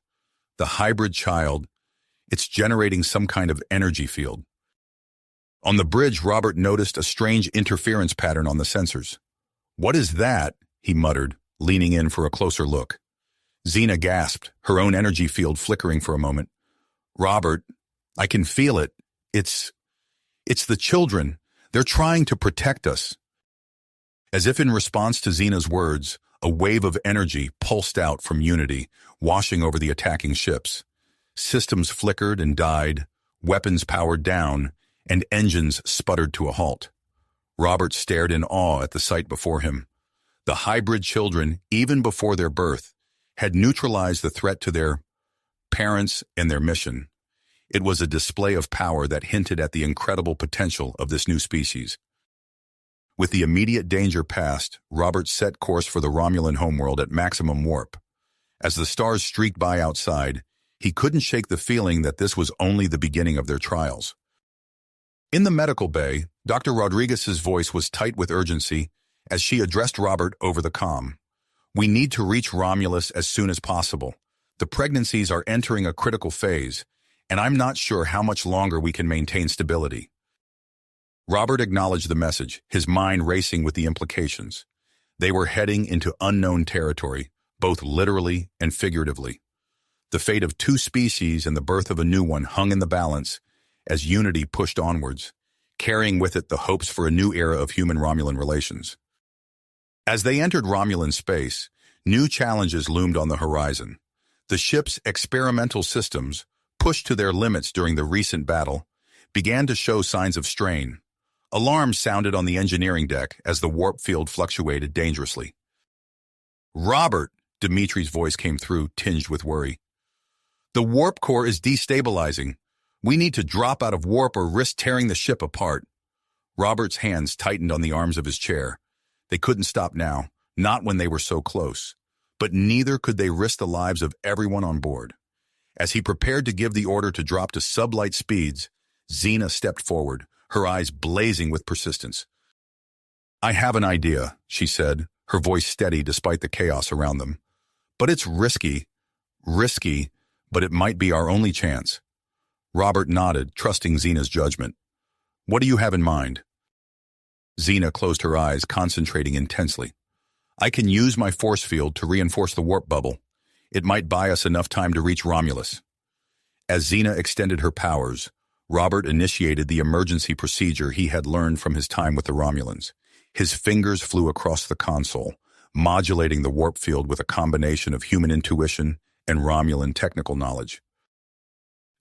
"The hybrid child, it's generating some kind of energy field." On the bridge, Robert noticed a strange interference pattern on the sensors. "What is that?" he muttered, leaning in for a closer look. Xena gasped, her own energy field flickering for a moment. "Robert, I can feel it. It's the children. They're trying to protect us." As if in response to Xena's words, a wave of energy pulsed out from Unity, washing over the attacking ships. Systems flickered and died, weapons powered down, and engines sputtered to a halt. Robert stared in awe at the sight before him. The hybrid children, even before their birth, had neutralized the threat to their parents and their mission. It was a display of power that hinted at the incredible potential of this new species. With the immediate danger past, Robert set course for the Romulan homeworld at maximum warp. As the stars streaked by outside, he couldn't shake the feeling that this was only the beginning of their trials. In the medical bay, Dr. Rodriguez's voice was tight with urgency as she addressed Robert over the comm. "We need to reach Romulus as soon as possible. The pregnancies are entering a critical phase, and I'm not sure how much longer we can maintain stability." Robert acknowledged the message, his mind racing with the implications. They were heading into unknown territory, both literally and figuratively. The fate of two species and the birth of a new one hung in the balance as Unity pushed onwards, carrying with it the hopes for a new era of human-Romulan relations. As they entered Romulan space, new challenges loomed on the horizon. The ship's experimental systems, pushed to their limits during the recent battle, began to show signs of strain. Alarms sounded on the engineering deck as the warp field fluctuated dangerously. "Robert," Dimitri's voice came through, tinged with worry. "The warp core is destabilizing. We need to drop out of warp or risk tearing the ship apart." Robert's hands tightened on the arms of his chair. They couldn't stop now, not when they were so close. But neither could they risk the lives of everyone on board. As he prepared to give the order to drop to sublight speeds, Xena stepped forward, her eyes blazing with persistence. "I have an idea," she said, her voice steady despite the chaos around them. "But it's risky, but it might be our only chance." Robert nodded, trusting Xena's judgment. "What do you have in mind?" Xena closed her eyes, concentrating intensely. "I can use my force field to reinforce the warp bubble. It might buy us enough time to reach Romulus." As Xena extended her powers, Robert initiated the emergency procedure he had learned from his time with the Romulans. His fingers flew across the console, modulating the warp field with a combination of human intuition and Romulan technical knowledge.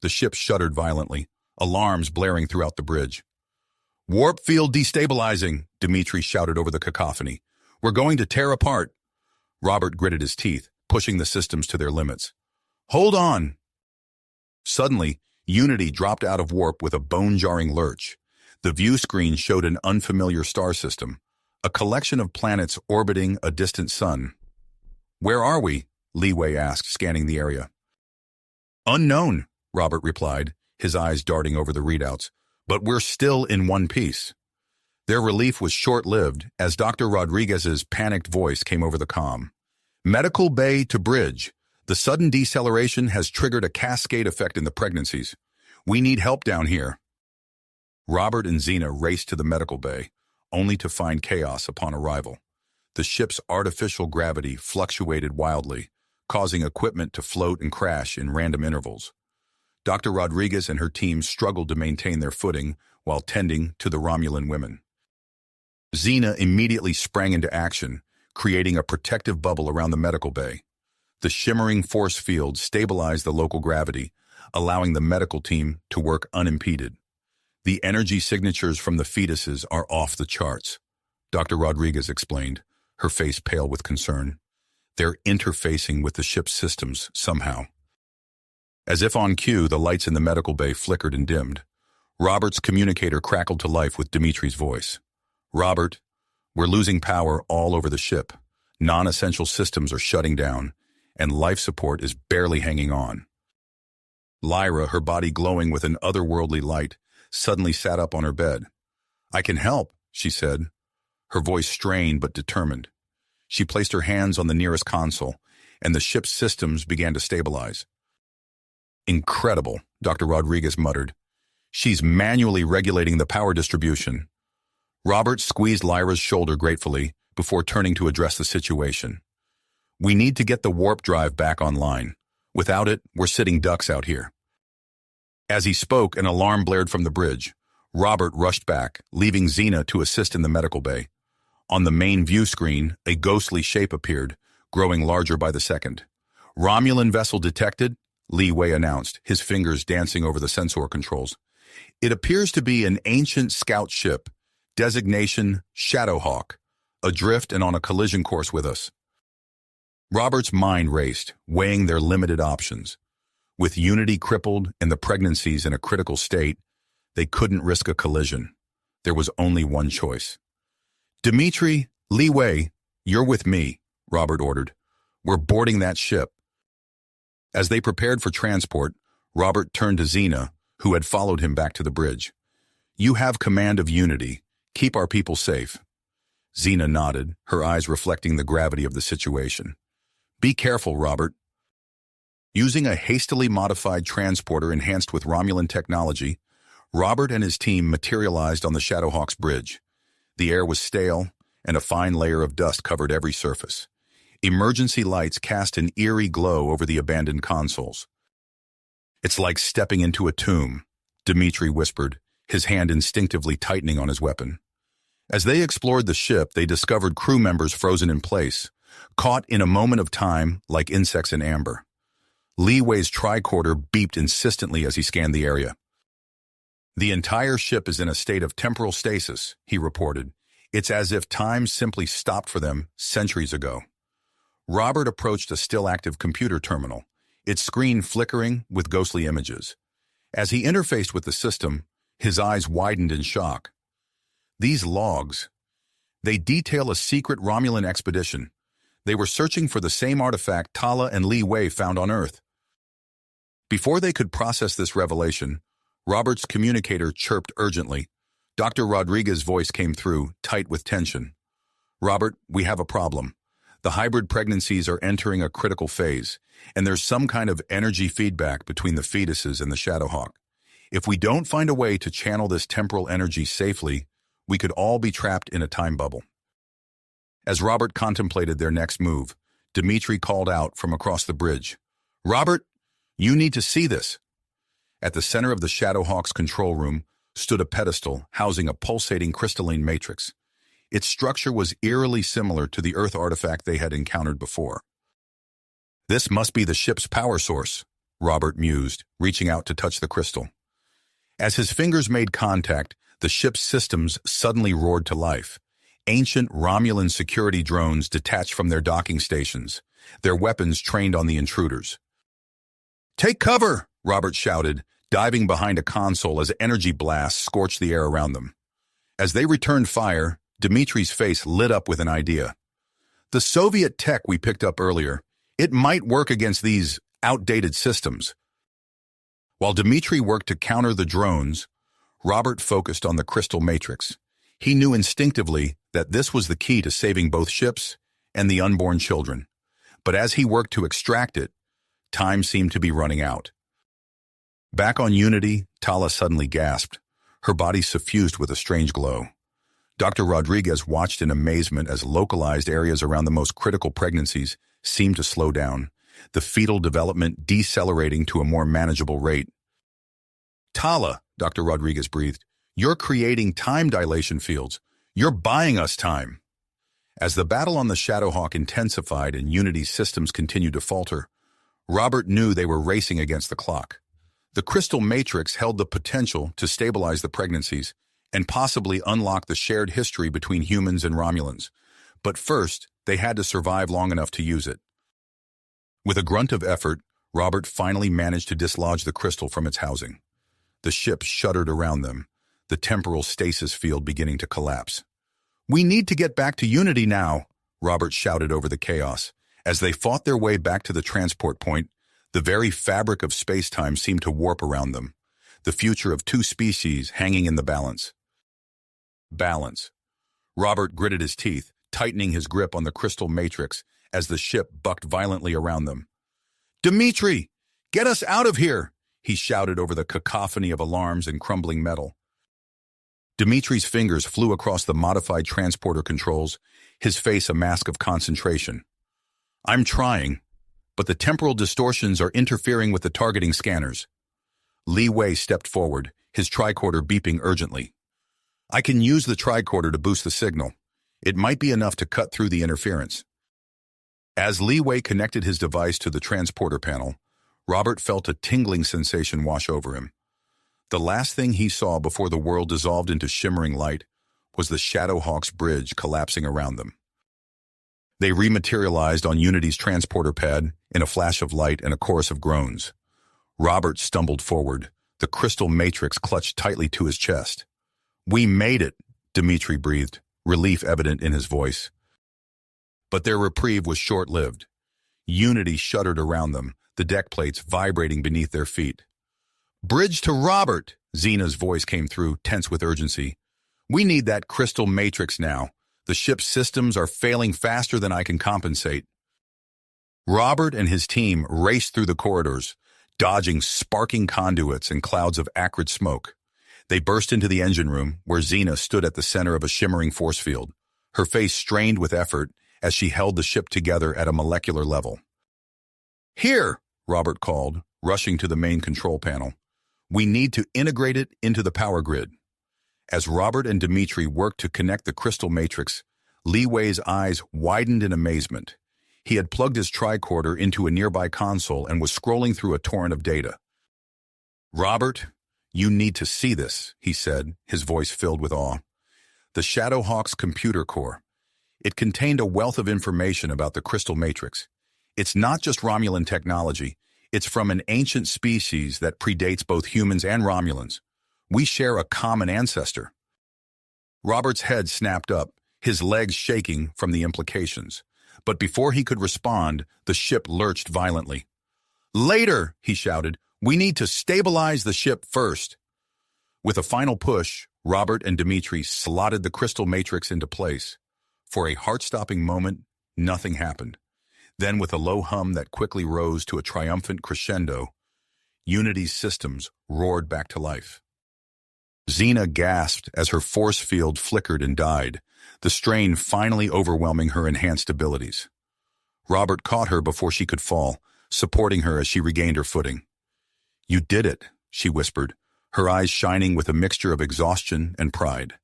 The ship shuddered violently, alarms blaring throughout the bridge. "Warp field destabilizing," Dimitri shouted over the cacophony. "We're going to tear apart." Robert gritted his teeth, pushing the systems to their limits. "Hold on!" Suddenly, Unity dropped out of warp with a bone-jarring lurch. The view screen showed an unfamiliar star system, a collection of planets orbiting a distant sun. "Where are we?" Li Wei asked, scanning the area. "Unknown," Robert replied, his eyes darting over the readouts. "But we're still in one piece." Their relief was short-lived as Dr. Rodriguez's panicked voice came over the comm. "Medical bay to bridge. The sudden deceleration has triggered a cascade effect in the pregnancies. We need help down here. Robert and Xena raced to the medical bay, only to find chaos upon arrival. The ship's artificial gravity fluctuated wildly, causing equipment to float and crash in random intervals. Dr. Rodriguez and her team struggled to maintain their footing while tending to the Romulan women. Xena immediately sprang into action, creating a protective bubble around the medical bay. The shimmering force field stabilized the local gravity, allowing the medical team to work unimpeded. The energy signatures from the fetuses are off the charts, Dr. Rodriguez explained, her face pale with concern. They're interfacing with the ship's systems somehow. As if on cue, the lights in the medical bay flickered and dimmed. Robert's communicator crackled to life with Dimitri's voice. Robert, we're losing power all over the ship. Non-essential systems are shutting down, and life support is barely hanging on. Lyra, her body glowing with an otherworldly light, suddenly sat up on her bed. I can help, she said, her voice strained but determined. She placed her hands on the nearest console, and the ship's systems began to stabilize. Incredible, Dr. Rodriguez muttered. She's manually regulating the power distribution. Robert squeezed Lyra's shoulder gratefully before turning to address the situation. We need to get the warp drive back online. Without it, we're sitting ducks out here. As he spoke, an alarm blared from the bridge. Robert rushed back, leaving Xena to assist in the medical bay. On the main view screen, a ghostly shape appeared, growing larger by the second. Romulan vessel detected, Li Wei announced, his fingers dancing over the sensor controls. It appears to be an ancient scout ship, designation Shadowhawk, adrift and on a collision course with us. Robert's mind raced, weighing their limited options. With Unity crippled and the pregnancies in a critical state, they couldn't risk a collision. There was only one choice. Dimitri, Li Wei, you're with me, Robert ordered. We're boarding that ship. As they prepared for transport, Robert turned to Xena, who had followed him back to the bridge. You have command of Unity. Keep our people safe. Xena nodded, her eyes reflecting the gravity of the situation. Be careful, Robert. Using a hastily modified transporter enhanced with Romulan technology, Robert and his team materialized on the Shadowhawk's bridge. The air was stale, and a fine layer of dust covered every surface. Emergency lights cast an eerie glow over the abandoned consoles. It's like stepping into a tomb, Dimitri whispered, his hand instinctively tightening on his weapon. As they explored the ship, they discovered crew members frozen in place, caught in a moment of time like insects in amber. Li Wei's tricorder beeped insistently as he scanned the area. The entire ship is in a state of temporal stasis, he reported. It's as if time simply stopped for them centuries ago. Robert approached a still-active computer terminal, its screen flickering with ghostly images. As he interfaced with the system, his eyes widened in shock. These logs, they detail a secret Romulan expedition. They were searching for the same artifact Tala and Li Wei found on Earth. Before they could process this revelation, Robert's communicator chirped urgently. Dr. Rodriguez's voice came through, tight with tension. Robert, we have a problem. The hybrid pregnancies are entering a critical phase, and there's some kind of energy feedback between the fetuses and the Shadowhawk. If we don't find a way to channel this temporal energy safely, we could all be trapped in a time bubble. As Robert contemplated their next move, Dimitri called out from across the bridge. Robert, you need to see this. At the center of the Shadowhawk's control room stood a pedestal housing a pulsating crystalline matrix. Its structure was eerily similar to the Earth artifact they had encountered before. This must be the ship's power source, Robert mused, reaching out to touch the crystal. As his fingers made contact, the ship's systems suddenly roared to life. Ancient Romulan security drones detached from their docking stations, their weapons trained on the intruders. Take cover, Robert shouted, diving behind a console as energy blasts scorched the air around them. As they returned fire, Dimitri's face lit up with an idea. The Soviet tech we picked up earlier, it might work against these outdated systems. While Dimitri worked to counter the drones, Robert focused on the crystal matrix. He knew instinctively that this was the key to saving both ships and the unborn children. But as he worked to extract it, Time seemed to be running out. Back on Unity, Tala suddenly gasped, her body suffused with a strange glow. Dr. Rodriguez watched in amazement as localized areas around the most critical pregnancies seemed to slow down, the fetal development decelerating to a more manageable rate. Tala, Dr. Rodriguez breathed, you're creating time dilation fields. You're buying us time. As the battle on the Shadowhawk intensified and Unity's systems continued to falter, Robert knew they were racing against the clock. The crystal matrix held the potential to stabilize the pregnancies and possibly unlock the shared history between humans and Romulans. But first, they had to survive long enough to use it. With a grunt of effort, Robert finally managed to dislodge the crystal from its housing. The ship shuddered around them, the temporal stasis field beginning to collapse. "We need to get back to Unity now," Robert shouted over the chaos. As they fought their way back to the transport point, the very fabric of space-time seemed to warp around them, the future of two species hanging in the balance. Balance. Robert gritted his teeth, tightening his grip on the crystal matrix as the ship bucked violently around them. "Dimitri, get us out of here!" he shouted over the cacophony of alarms and crumbling metal. Dimitri's fingers flew across the modified transporter controls, his face a mask of concentration. "I'm trying, but the temporal distortions are interfering with the targeting scanners." Li Wei stepped forward, his tricorder beeping urgently. "I can use the tricorder to boost the signal. It might be enough to cut through the interference." As Li Wei connected his device to the transporter panel, Robert felt a tingling sensation wash over him. The last thing he saw before the world dissolved into shimmering light was the Shadowhawk's bridge collapsing around them. They rematerialized on Unity's transporter pad in a flash of light and a chorus of groans. Robert stumbled forward, the crystal matrix clutched tightly to his chest. "We made it," Dimitri breathed, relief evident in his voice. But their reprieve was short-lived. Unity shuddered around them, the deck plates vibrating beneath their feet. "Bridge to Robert!" Zena's voice came through, tense with urgency. "We need that crystal matrix now. The ship's systems are failing faster than I can compensate." Robert and his team raced through the corridors, dodging sparking conduits and clouds of acrid smoke. They burst into the engine room, where Zena stood at the center of a shimmering force field, her face strained with effort as she held the ship together at a molecular level. "Here!" Robert called, rushing to the main control panel. "We need to integrate it into the power grid." As Robert and Dimitri worked to connect the crystal matrix, Li Wei's eyes widened in amazement. He had plugged his tricorder into a nearby console and was scrolling through a torrent of data. "Robert, you need to see this," he said, his voice filled with awe. "The Shadowhawk's computer core. It contained a wealth of information about the crystal matrix. It's not just Romulan technology. It's from an ancient species that predates both humans and Romulans. We share a common ancestor." Robert's head snapped up, his legs shaking from the implications. But before he could respond, the ship lurched violently. "Later," he shouted. "We need to stabilize the ship first." With a final push, Robert and Dimitri slotted the crystal matrix into place. For a heart-stopping moment, nothing happened. Then, with a low hum that quickly rose to a triumphant crescendo, Unity's systems roared back to life. Xena gasped as her force field flickered and died, the strain finally overwhelming her enhanced abilities. Robert caught her before she could fall, supporting her as she regained her footing. "You did it," she whispered, her eyes shining with a mixture of exhaustion and pride.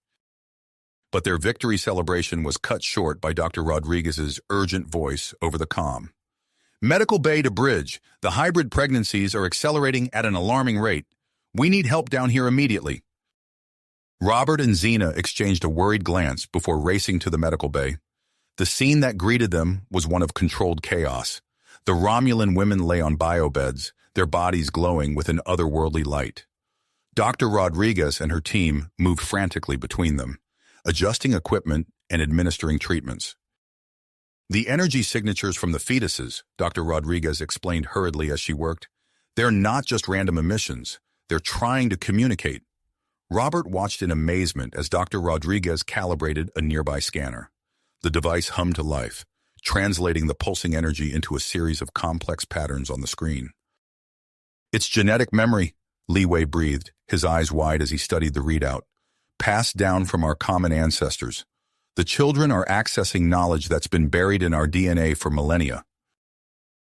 But their victory celebration was cut short by Dr. Rodriguez's urgent voice over the comm. "Medical bay to bridge. The hybrid pregnancies are accelerating at an alarming rate. We need help down here immediately." Robert and Xena exchanged a worried glance before racing to the medical bay. The scene that greeted them was one of controlled chaos. The Romulan women lay on biobeds, their bodies glowing with an otherworldly light. Dr. Rodriguez and her team moved frantically between them, adjusting equipment and administering treatments. "The energy signatures from the fetuses," Dr. Rodriguez explained hurriedly as she worked, "they're not just random emissions. They're trying to communicate." Robert watched in amazement as Dr. Rodriguez calibrated a nearby scanner. The device hummed to life, translating the pulsing energy into a series of complex patterns on the screen. "It's genetic memory," Li Wei breathed, his eyes wide as he studied the readout. "Passed down from our common ancestors. The children are accessing knowledge that's been buried in our DNA for millennia."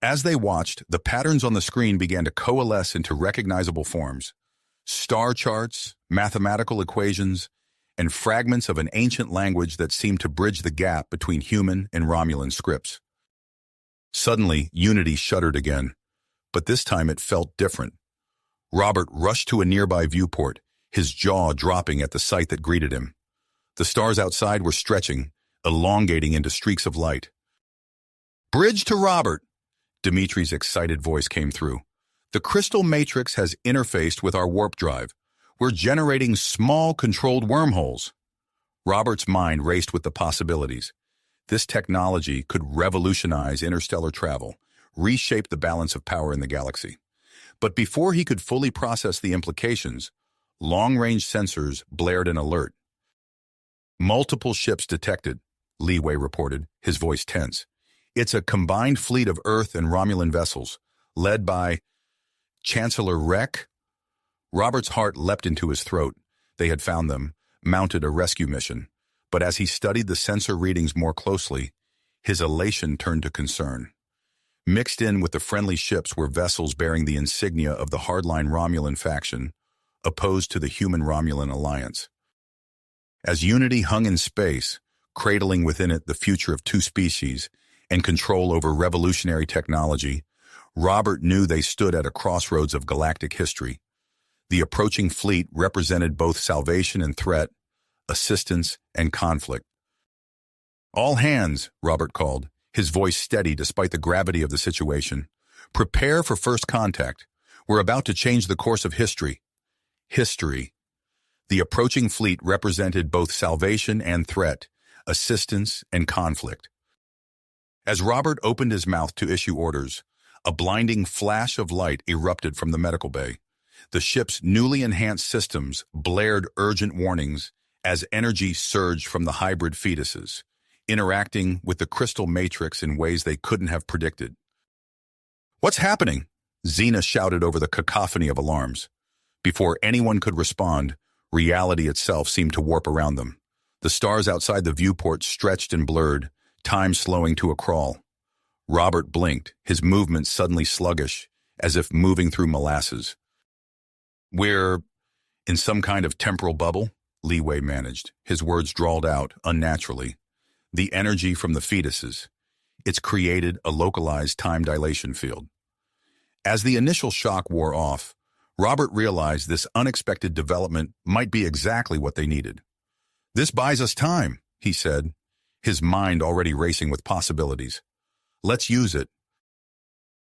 As they watched, the patterns on the screen began to coalesce into recognizable forms. Star charts, mathematical equations, and fragments of an ancient language that seemed to bridge the gap between human and Romulan scripts. Suddenly, Unity shuddered again, but this time it felt different. Robert rushed to a nearby viewport, his jaw dropping at the sight that greeted him. The stars outside were stretching, elongating into streaks of light. "Bridge to Robert!" Dimitri's excited voice came through. "The crystal matrix has interfaced with our warp drive. We're generating small, controlled wormholes." Robert's mind raced with the possibilities. This technology could revolutionize interstellar travel, reshape the balance of power in the galaxy. But before he could fully process the implications, long-range sensors blared an alert. "Multiple ships detected," Li Wei reported, his voice tense. "It's a combined fleet of Earth and Romulan vessels, led by Chancellor Rek." Robert's heart leapt into his throat. They had found them, mounted a rescue mission. But as he studied the sensor readings more closely, his elation turned to concern. Mixed in with the friendly ships were vessels bearing the insignia of the hardline Romulan faction, opposed to the human-Romulan alliance. As Unity hung in space, cradling within it the future of two species and control over revolutionary technology, Robert knew they stood at a crossroads of galactic history. The approaching fleet represented both salvation and threat, assistance and conflict. "All hands," Robert called, his voice steady despite the gravity of the situation. "Prepare for first contact. We're about to change the course of history." History. The approaching fleet represented both salvation and threat, assistance and conflict. As Robert opened his mouth to issue orders, a blinding flash of light erupted from the medical bay. The ship's newly enhanced systems blared urgent warnings as energy surged from the hybrid fetuses, interacting with the crystal matrix in ways they couldn't have predicted. "What's happening?" Xena shouted over the cacophony of alarms. Before anyone could respond, reality itself seemed to warp around them. The stars outside the viewport stretched and blurred, time slowing to a crawl. Robert blinked, his movements suddenly sluggish, as if moving through molasses. "We're in some kind of temporal bubble," Li Wei managed, his words drawled out unnaturally. "The energy from the fetuses. It's created a localized time dilation field." As the initial shock wore off, Robert realized this unexpected development might be exactly what they needed. "This buys us time," he said, his mind already racing with possibilities. "Let's use it."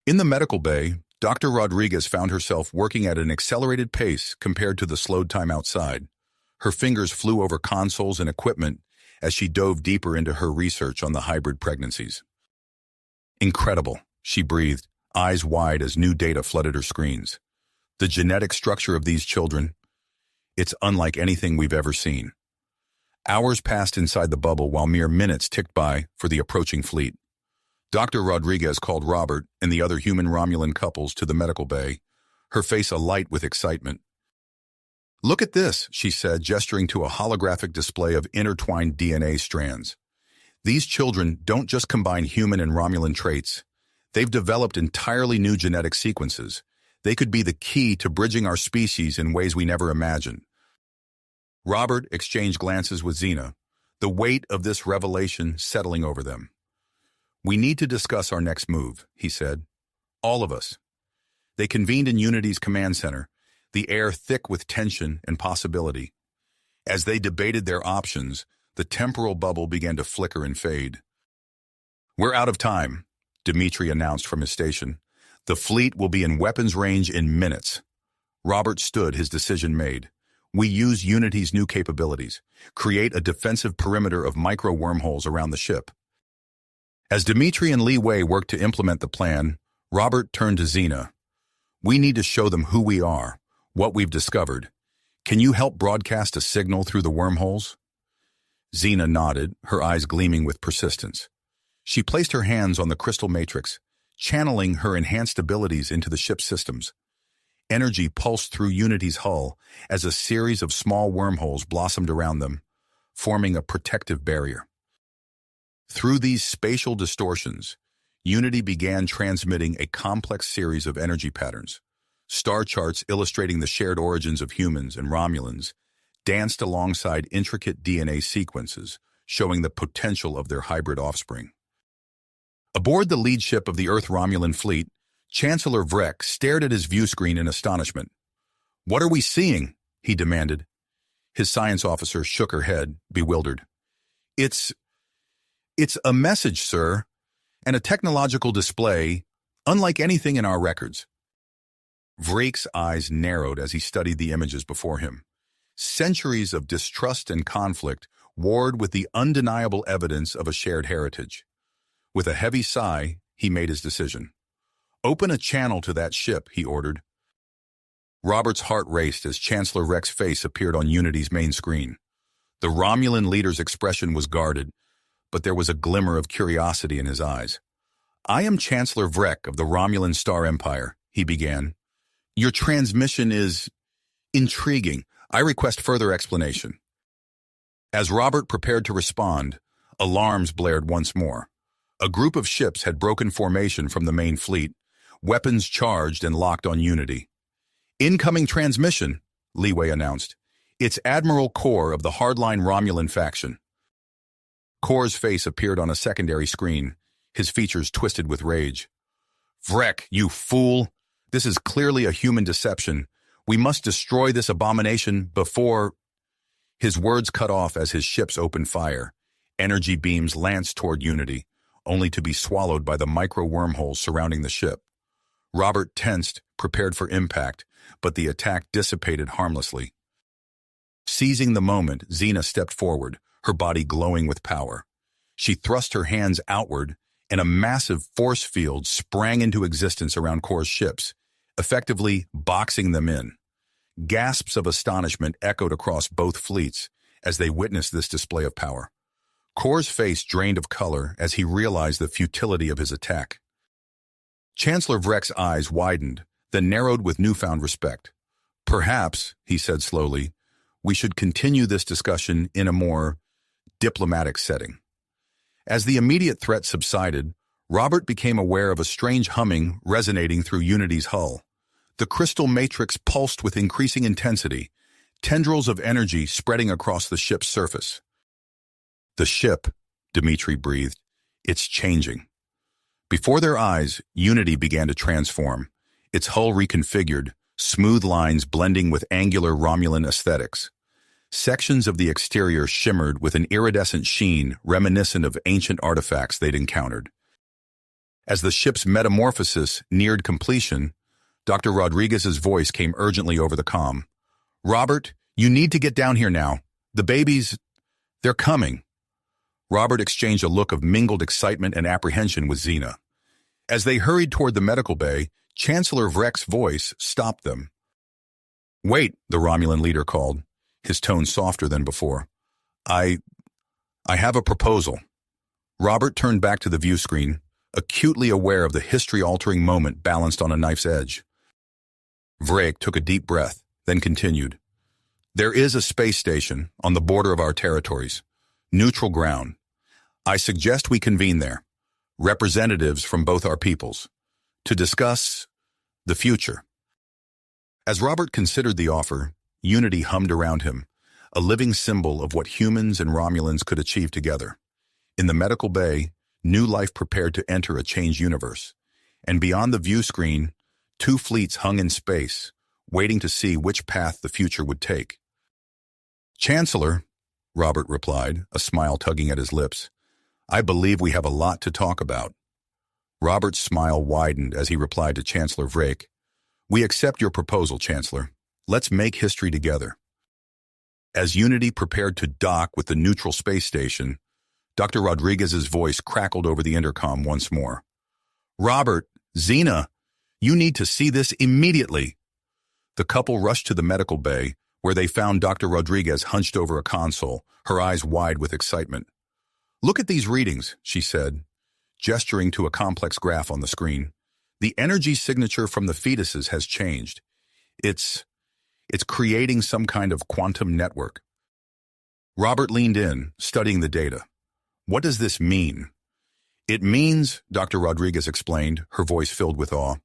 In the medical bay, Dr. Rodriguez found herself working at an accelerated pace compared to the slowed time outside. Her fingers flew over consoles and equipment as she dove deeper into her research on the hybrid pregnancies. "Incredible," she breathed, eyes wide as new data flooded her screens. "The genetic structure of these children, it's unlike anything we've ever seen." Hours passed inside the bubble while mere minutes ticked by for the approaching fleet. Dr. Rodriguez called Robert and the other human-Romulan couples to the medical bay, her face alight with excitement. "Look at this," she said, gesturing to a holographic display of intertwined DNA strands. "These children don't just combine human and Romulan traits. They've developed entirely new genetic sequences. They could be the key to bridging our species in ways we never imagined." Robert exchanged glances with Xena, the weight of this revelation settling over them. "We need to discuss our next move," he said. "All of us." They convened in Unity's command center, the air thick with tension and possibility. As they debated their options, the temporal bubble began to flicker and fade. "We're out of time," Dimitri announced from his station. "The fleet will be in weapons range in minutes." Robert stood, his decision made. "We use Unity's new capabilities, create a defensive perimeter of micro-wormholes around the ship." As Dimitri and Li Wei worked to implement the plan, Robert turned to Xena. "We need to show them who we are, what we've discovered. Can you help broadcast a signal through the wormholes?" Xena nodded, her eyes gleaming with persistence. She placed her hands on the crystal matrix, channeling her enhanced abilities into the ship's systems. Energy pulsed through Unity's hull as a series of small wormholes blossomed around them, forming a protective barrier. Through these spatial distortions, Unity began transmitting a complex series of energy patterns. Star charts illustrating the shared origins of humans and Romulans danced alongside intricate DNA sequences, showing the potential of their hybrid offspring. Aboard the lead ship of the Earth-Romulan fleet, Chancellor Vrek stared at his viewscreen in astonishment. "What are we seeing?" he demanded. His science officer shook her head, bewildered. It's a message, sir, and a technological display unlike anything in our records." Vrek's eyes narrowed as he studied the images before him. Centuries of distrust and conflict warred with the undeniable evidence of a shared heritage. With a heavy sigh, he made his decision. "Open a channel to that ship," he ordered. Robert's heart raced as Chancellor Vrek's face appeared on Unity's main screen. The Romulan leader's expression was guarded, but there was a glimmer of curiosity in his eyes. "I am Chancellor Vrek of the Romulan Star Empire," he began. "Your transmission is intriguing. I request further explanation." As Robert prepared to respond, alarms blared once more. A group of ships had broken formation from the main fleet, weapons charged and locked on Unity. "Incoming transmission," Leeway announced. "It's Admiral Kor of the hardline Romulan faction." Kor's face appeared on a secondary screen, his features twisted with rage. "Vrek, you fool! This is clearly a human deception. We must destroy this abomination before—" His words cut off as his ships opened fire. Energy beams lanced toward Unity, only to be swallowed by the micro-wormholes surrounding the ship. Robert tensed, prepared for impact, but the attack dissipated harmlessly. Seizing the moment, Xena stepped forward, her body glowing with power. She thrust her hands outward, and a massive force field sprang into existence around Kor's ships, effectively boxing them in. Gasps of astonishment echoed across both fleets as they witnessed this display of power. Kor's face drained of color as he realized the futility of his attack. Chancellor Vrek's eyes widened, then narrowed with newfound respect. "Perhaps," he said slowly, "we should continue this discussion in a more diplomatic setting." As the immediate threat subsided, Robert became aware of a strange humming resonating through Unity's hull. The crystal matrix pulsed with increasing intensity, tendrils of energy spreading across the ship's surface. "The ship," Dmitri breathed, "it's changing." Before their eyes, Unity began to transform, its hull reconfigured, smooth lines blending with angular Romulan aesthetics. Sections of the exterior shimmered with an iridescent sheen reminiscent of ancient artifacts they'd encountered. As the ship's metamorphosis neared completion, Dr. Rodriguez's voice came urgently over the comm. "Robert, you need to get down here now. The babies, they're coming." Robert exchanged a look of mingled excitement and apprehension with Xena. As they hurried toward the medical bay, Chancellor Vrek's voice stopped them. "Wait," the Romulan leader called, his tone softer than before. I have a proposal." Robert turned back to the viewscreen, acutely aware of the history-altering moment balanced on a knife's edge. Vrek took a deep breath, then continued. "There is a space station on the border of our territories, neutral ground. I suggest we convene there, representatives from both our peoples, to discuss the future." As Robert considered the offer, Unity hummed around him, a living symbol of what humans and Romulans could achieve together. In the medical bay, new life prepared to enter a changed universe, and beyond the view screen, two fleets hung in space, waiting to see which path the future would take. "Chancellor," Robert replied, a smile tugging at his lips, "I believe we have a lot to talk about." Robert's smile widened as he replied to Chancellor Vrek. "We accept your proposal, Chancellor. Let's make history together." As Unity prepared to dock with the neutral space station, Dr. Rodriguez's voice crackled over the intercom once more. "Robert, Xena, you need to see this immediately." The couple rushed to the medical bay, where they found Dr. Rodriguez hunched over a console, her eyes wide with excitement. "Look at these readings," she said. gesturing to a complex graph on the screen. "The energy signature from the fetuses has changed. It's creating some kind of quantum network." Robert leaned in, studying the data. "What does this mean?" "It means," Dr. Rodriguez explained, her voice filled with awe,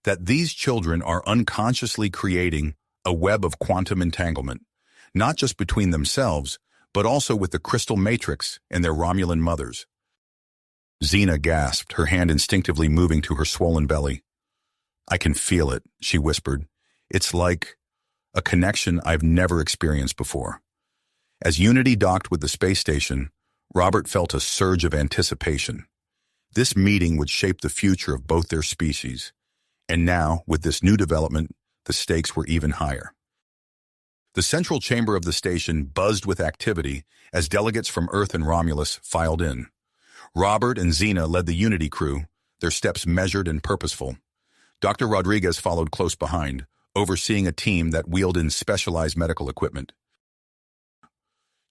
"that these children are unconsciously creating a web of quantum entanglement, not just between themselves, but also with the crystal matrix and their Romulan mothers." Xena gasped, her hand instinctively moving to her swollen belly. "I can feel it," she whispered. "It's like a connection I've never experienced before." As Unity docked with the space station, Robert felt a surge of anticipation. This meeting would shape the future of both their species. And now, with this new development, the stakes were even higher. The central chamber of the station buzzed with activity as delegates from Earth and Romulus filed in. Robert and Xena led the Unity crew, their steps measured and purposeful. Dr. Rodriguez followed close behind, overseeing a team that wheeled in specialized medical equipment.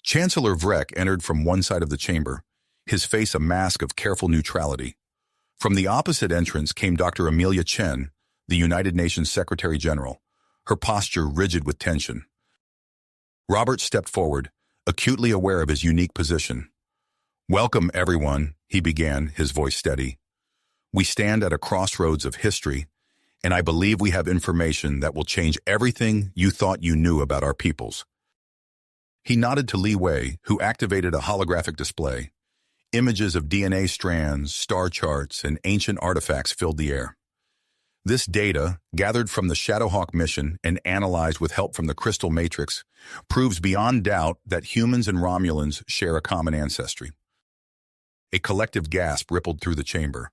Chancellor Vrek entered from one side of the chamber, his face a mask of careful neutrality. From the opposite entrance came Dr. Amelia Chen, the United Nations Secretary General, her posture rigid with tension. Robert stepped forward, acutely aware of his unique position. "Welcome, everyone," he began, his voice steady. "We stand at a crossroads of history, and I believe we have information that will change everything you thought you knew about our peoples." He nodded to Li Wei, who activated a holographic display. Images of DNA strands, star charts, and ancient artifacts filled the air. This data, gathered from the Shadowhawk mission and analyzed with help from the Crystal Matrix, proves beyond doubt that humans and Romulans share a common ancestry. A collective gasp rippled through the chamber.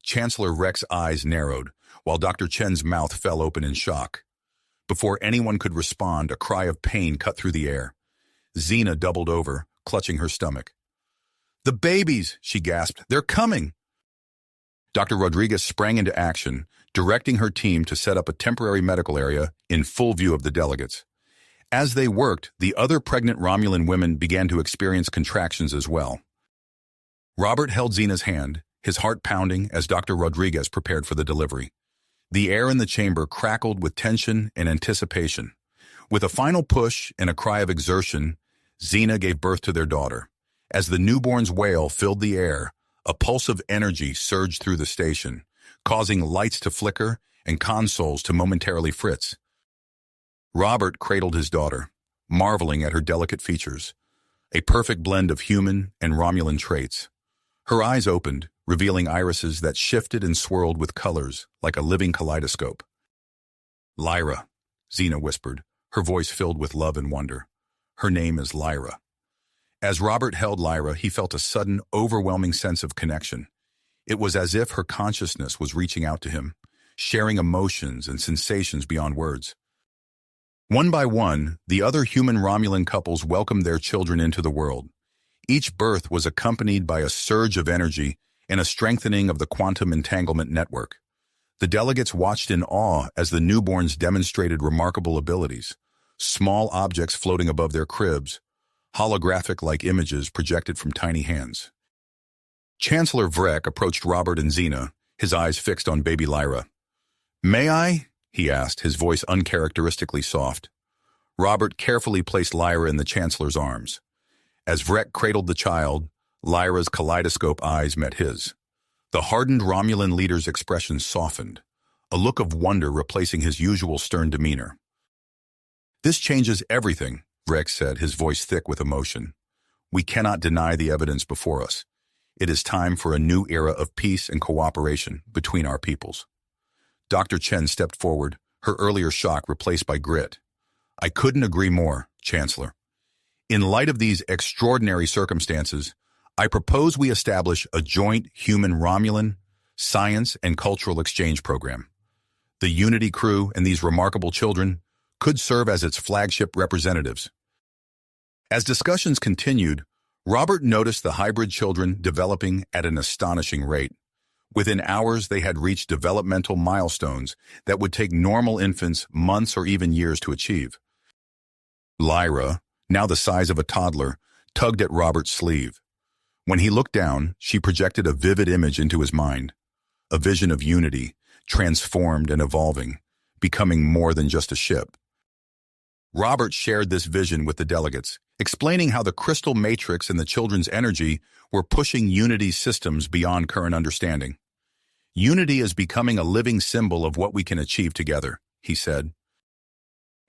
Chancellor Vrek's eyes narrowed, while Dr. Chen's mouth fell open in shock. Before anyone could respond, a cry of pain cut through the air. Xena doubled over, clutching her stomach. "The babies!" she gasped. "They're coming!" Dr. Rodriguez sprang into action, directing her team to set up a temporary medical area in full view of the delegates. As they worked, the other pregnant Romulan women began to experience contractions as well. Robert held Xena's hand, his heart pounding as Dr. Rodriguez prepared for the delivery. The air in the chamber crackled with tension and anticipation. With a final push and a cry of exertion, Xena gave birth to their daughter. As the newborn's wail filled the air, a pulse of energy surged through the station, causing lights to flicker and consoles to momentarily fritz. Robert cradled his daughter, marveling at her delicate features, a perfect blend of human and Romulan traits. Her eyes opened, revealing irises that shifted and swirled with colors like a living kaleidoscope. "Lyra," Xena whispered, her voice filled with love and wonder. "Her name is Lyra." As Robert held Lyra, he felt a sudden, overwhelming sense of connection. It was as if her consciousness was reaching out to him, sharing emotions and sensations beyond words. One by one, the other human Romulan couples welcomed their children into the world. Each birth was accompanied by a surge of energy and a strengthening of the quantum entanglement network. The delegates watched in awe as the newborns demonstrated remarkable abilities. Small objects floating above their cribs, holographic-like images projected from tiny hands. Chancellor Vrek approached Robert and Xena, his eyes fixed on baby Lyra. "May I?" he asked, his voice uncharacteristically soft. Robert carefully placed Lyra in the Chancellor's arms. As Vrek cradled the child, Lyra's kaleidoscope eyes met his. The hardened Romulan leader's expression softened, a look of wonder replacing his usual stern demeanor. "This changes everything," Vrek said, his voice thick with emotion. "We cannot deny the evidence before us. It is time for a new era of peace and cooperation between our peoples." Dr. Chen stepped forward, her earlier shock replaced by grit. "I couldn't agree more, Chancellor. In light of these extraordinary circumstances, I propose we establish a joint human-Romulan science and cultural exchange program. The Unity crew and these remarkable children could serve as its flagship representatives." As discussions continued, Robert noticed the hybrid children developing at an astonishing rate. Within hours, they had reached developmental milestones that would take normal infants months or even years to achieve. Lyra, now the size of a toddler, tugged at Robert's sleeve. When he looked down, she projected a vivid image into his mind, a vision of unity, transformed and evolving, becoming more than just a ship. Robert shared this vision with the delegates, explaining how the crystal matrix and the children's energy were pushing Unity's systems beyond current understanding. Unity is becoming a living symbol of what we can achieve together, he said.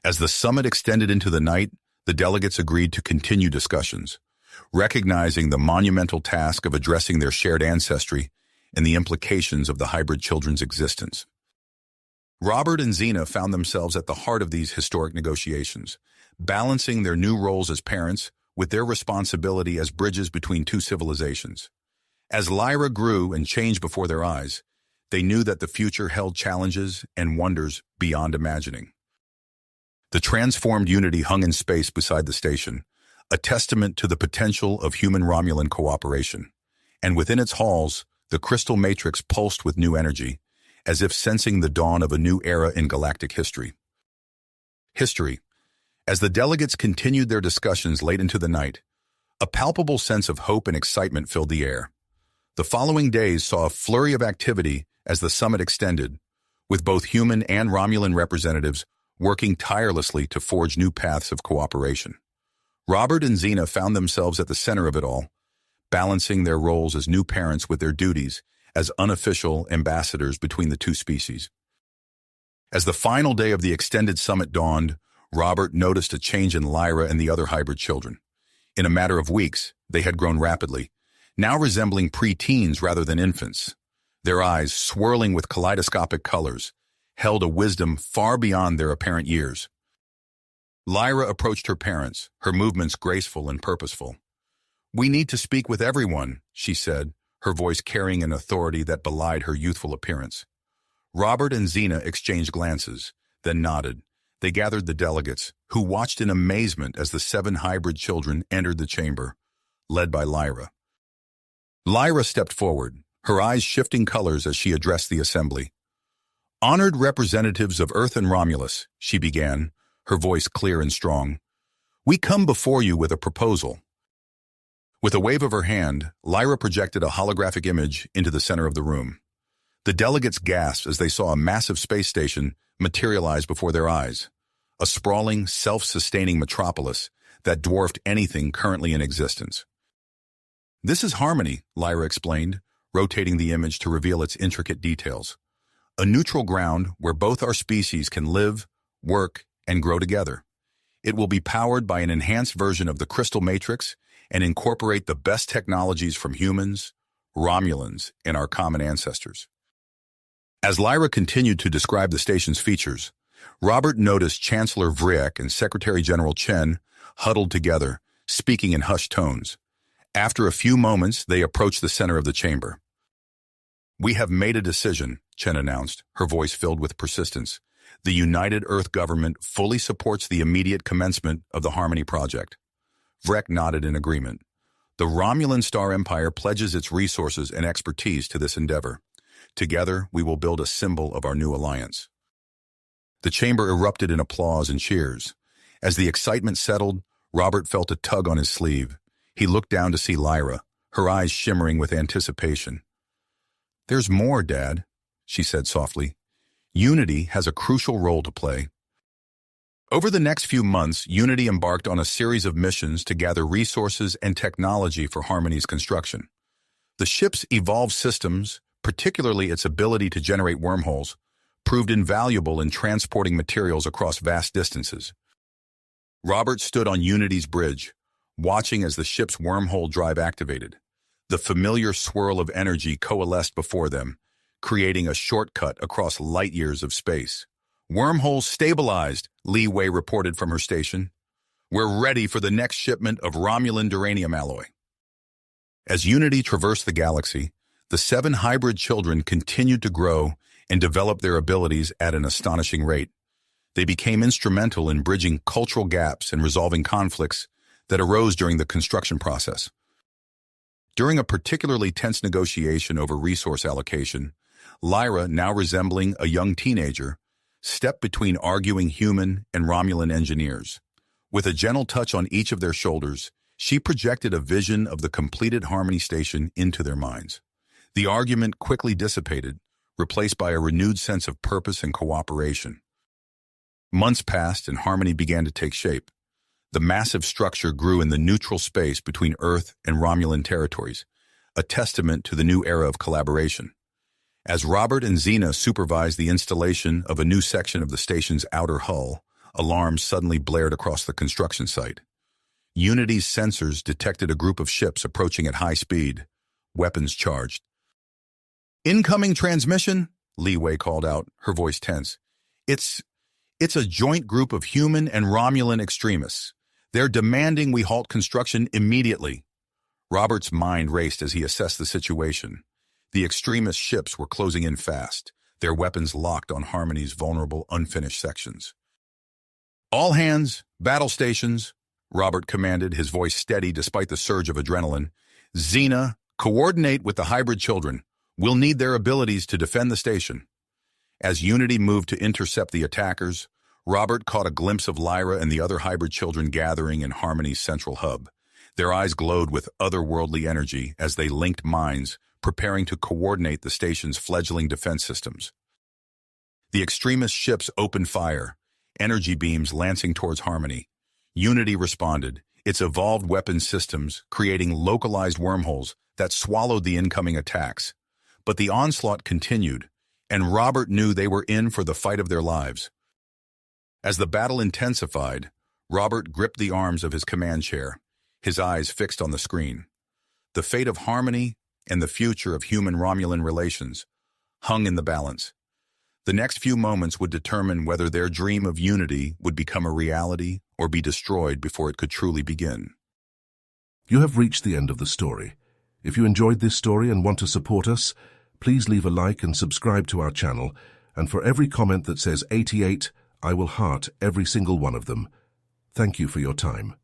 As the summit extended into the night, the delegates agreed to continue discussions, recognizing the monumental task of addressing their shared ancestry and the implications of the hybrid children's existence. Robert and Xena found themselves at the heart of these historic negotiations, balancing their new roles as parents with their responsibility as bridges between two civilizations. As Lyra grew and changed before their eyes, they knew that the future held challenges and wonders beyond imagining. The transformed Unity hung in space beside the station, a testament to the potential of human-Romulan cooperation. And within its halls, the crystal matrix pulsed with new energy, as if sensing the dawn of a new era in galactic history. As the delegates continued their discussions late into the night, a palpable sense of hope and excitement filled the air. The following days saw a flurry of activity as the summit extended, with both human and Romulan representatives working tirelessly to forge new paths of cooperation. Robert and Xena found themselves at the center of it all, balancing their roles as new parents with their duties as unofficial ambassadors between the two species. As the final day of the extended summit dawned, Robert noticed a change in Lyra and the other hybrid children. In a matter of weeks, they had grown rapidly, now resembling pre-teens rather than infants. Their eyes, swirling with kaleidoscopic colors, held a wisdom far beyond their apparent years. Lyra approached her parents, her movements graceful and purposeful. "We need to speak with everyone," she said, her voice carrying an authority that belied her youthful appearance. Robert and Xena exchanged glances, then nodded. They gathered the delegates, who watched in amazement as the 7 hybrid children entered the chamber, led by Lyra. Lyra stepped forward, her eyes shifting colors as she addressed the assembly. "Honored representatives of Earth and Romulus," she began, her voice clear and strong. "We come before you with a proposal." With a wave of her hand, Lyra projected a holographic image into the center of the room. The delegates gasped as they saw a massive space station materialize before their eyes, a sprawling, self-sustaining metropolis that dwarfed anything currently in existence. "This is Harmony," Lyra explained, rotating the image to reveal its intricate details. "A neutral ground where both our species can live, work, and grow together. It will be powered by an enhanced version of the crystal matrix and incorporate the best technologies from humans, Romulans, and our common ancestors." As Lyra continued to describe the station's features, Robert noticed Chancellor Vriek and Secretary General Chen huddled together, speaking in hushed tones. After a few moments, they approached the center of the chamber. "We have made a decision," Chen announced, her voice filled with persistence. "The United Earth government fully supports the immediate commencement of the Harmony project." Vrek nodded in agreement. "The Romulan Star Empire pledges its resources and expertise to this endeavor. Together, we will build a symbol of our new alliance." The chamber erupted in applause and cheers. As the excitement settled, Robert felt a tug on his sleeve. He looked down to see Lyra, her eyes shimmering with anticipation. "There's more, Dad," she said softly. "Unity has a crucial role to play." Over the next few months, Unity embarked on a series of missions to gather resources and technology for Harmony's construction. The ship's evolved systems, particularly its ability to generate wormholes, proved invaluable in transporting materials across vast distances. Robert stood on Unity's bridge, watching as the ship's wormhole drive activated. The familiar swirl of energy coalesced before them, creating a shortcut across light years of space. "Wormhole stabilized," Li Wei reported from her station. "We're ready for the next shipment of Romulan duranium alloy." As Unity traversed the galaxy, the 7 hybrid children continued to grow and develop their abilities at an astonishing rate. They became instrumental in bridging cultural gaps and resolving conflicts that arose during the construction process. During a particularly tense negotiation over resource allocation, Lyra, now resembling a young teenager, stepped between arguing human and Romulan engineers. With a gentle touch on each of their shoulders, She projected a vision of the completed Harmony Station into their minds. The argument quickly dissipated, replaced by a renewed sense of purpose and cooperation. Months passed and Harmony began to take shape. The massive structure grew in the neutral space between Earth and Romulan territories, a testament to the new era of collaboration. As Robert and Xena supervised the installation of a new section of the station's outer hull, alarms suddenly blared across the construction site. Unity's sensors detected a group of ships approaching at high speed, weapons charged. "Incoming transmission," Li Wei called out, her voice tense. It's a joint group of human and Romulan extremists. They're demanding we halt construction immediately." Robert's mind raced as he assessed the situation. The extremist ships were closing in fast, their weapons locked on Harmony's vulnerable, unfinished sections. "All hands, battle stations," Robert commanded, his voice steady despite the surge of adrenaline. "Xena, coordinate with the hybrid children. We'll need their abilities to defend the station." As Unity moved to intercept the attackers, Robert caught a glimpse of Lyra and the other hybrid children gathering in Harmony's central hub. Their eyes glowed with otherworldly energy as they linked minds, preparing to coordinate the station's fledgling defense systems. The extremist ships opened fire, energy beams lancing towards Harmony. Unity responded, its evolved weapon systems creating localized wormholes that swallowed the incoming attacks. But the onslaught continued, and Robert knew they were in for the fight of their lives. As the battle intensified, Robert gripped the arms of his command chair, his eyes fixed on the screen. The fate of Harmony and the future of human-Romulan relations hung in the balance. The next few moments would determine whether their dream of unity would become a reality or be destroyed before it could truly begin. You have reached the end of the story. If you enjoyed this story and want to support us, please leave a like and subscribe to our channel, and for every comment that says 88, I will heart every single one of them. Thank you for your time.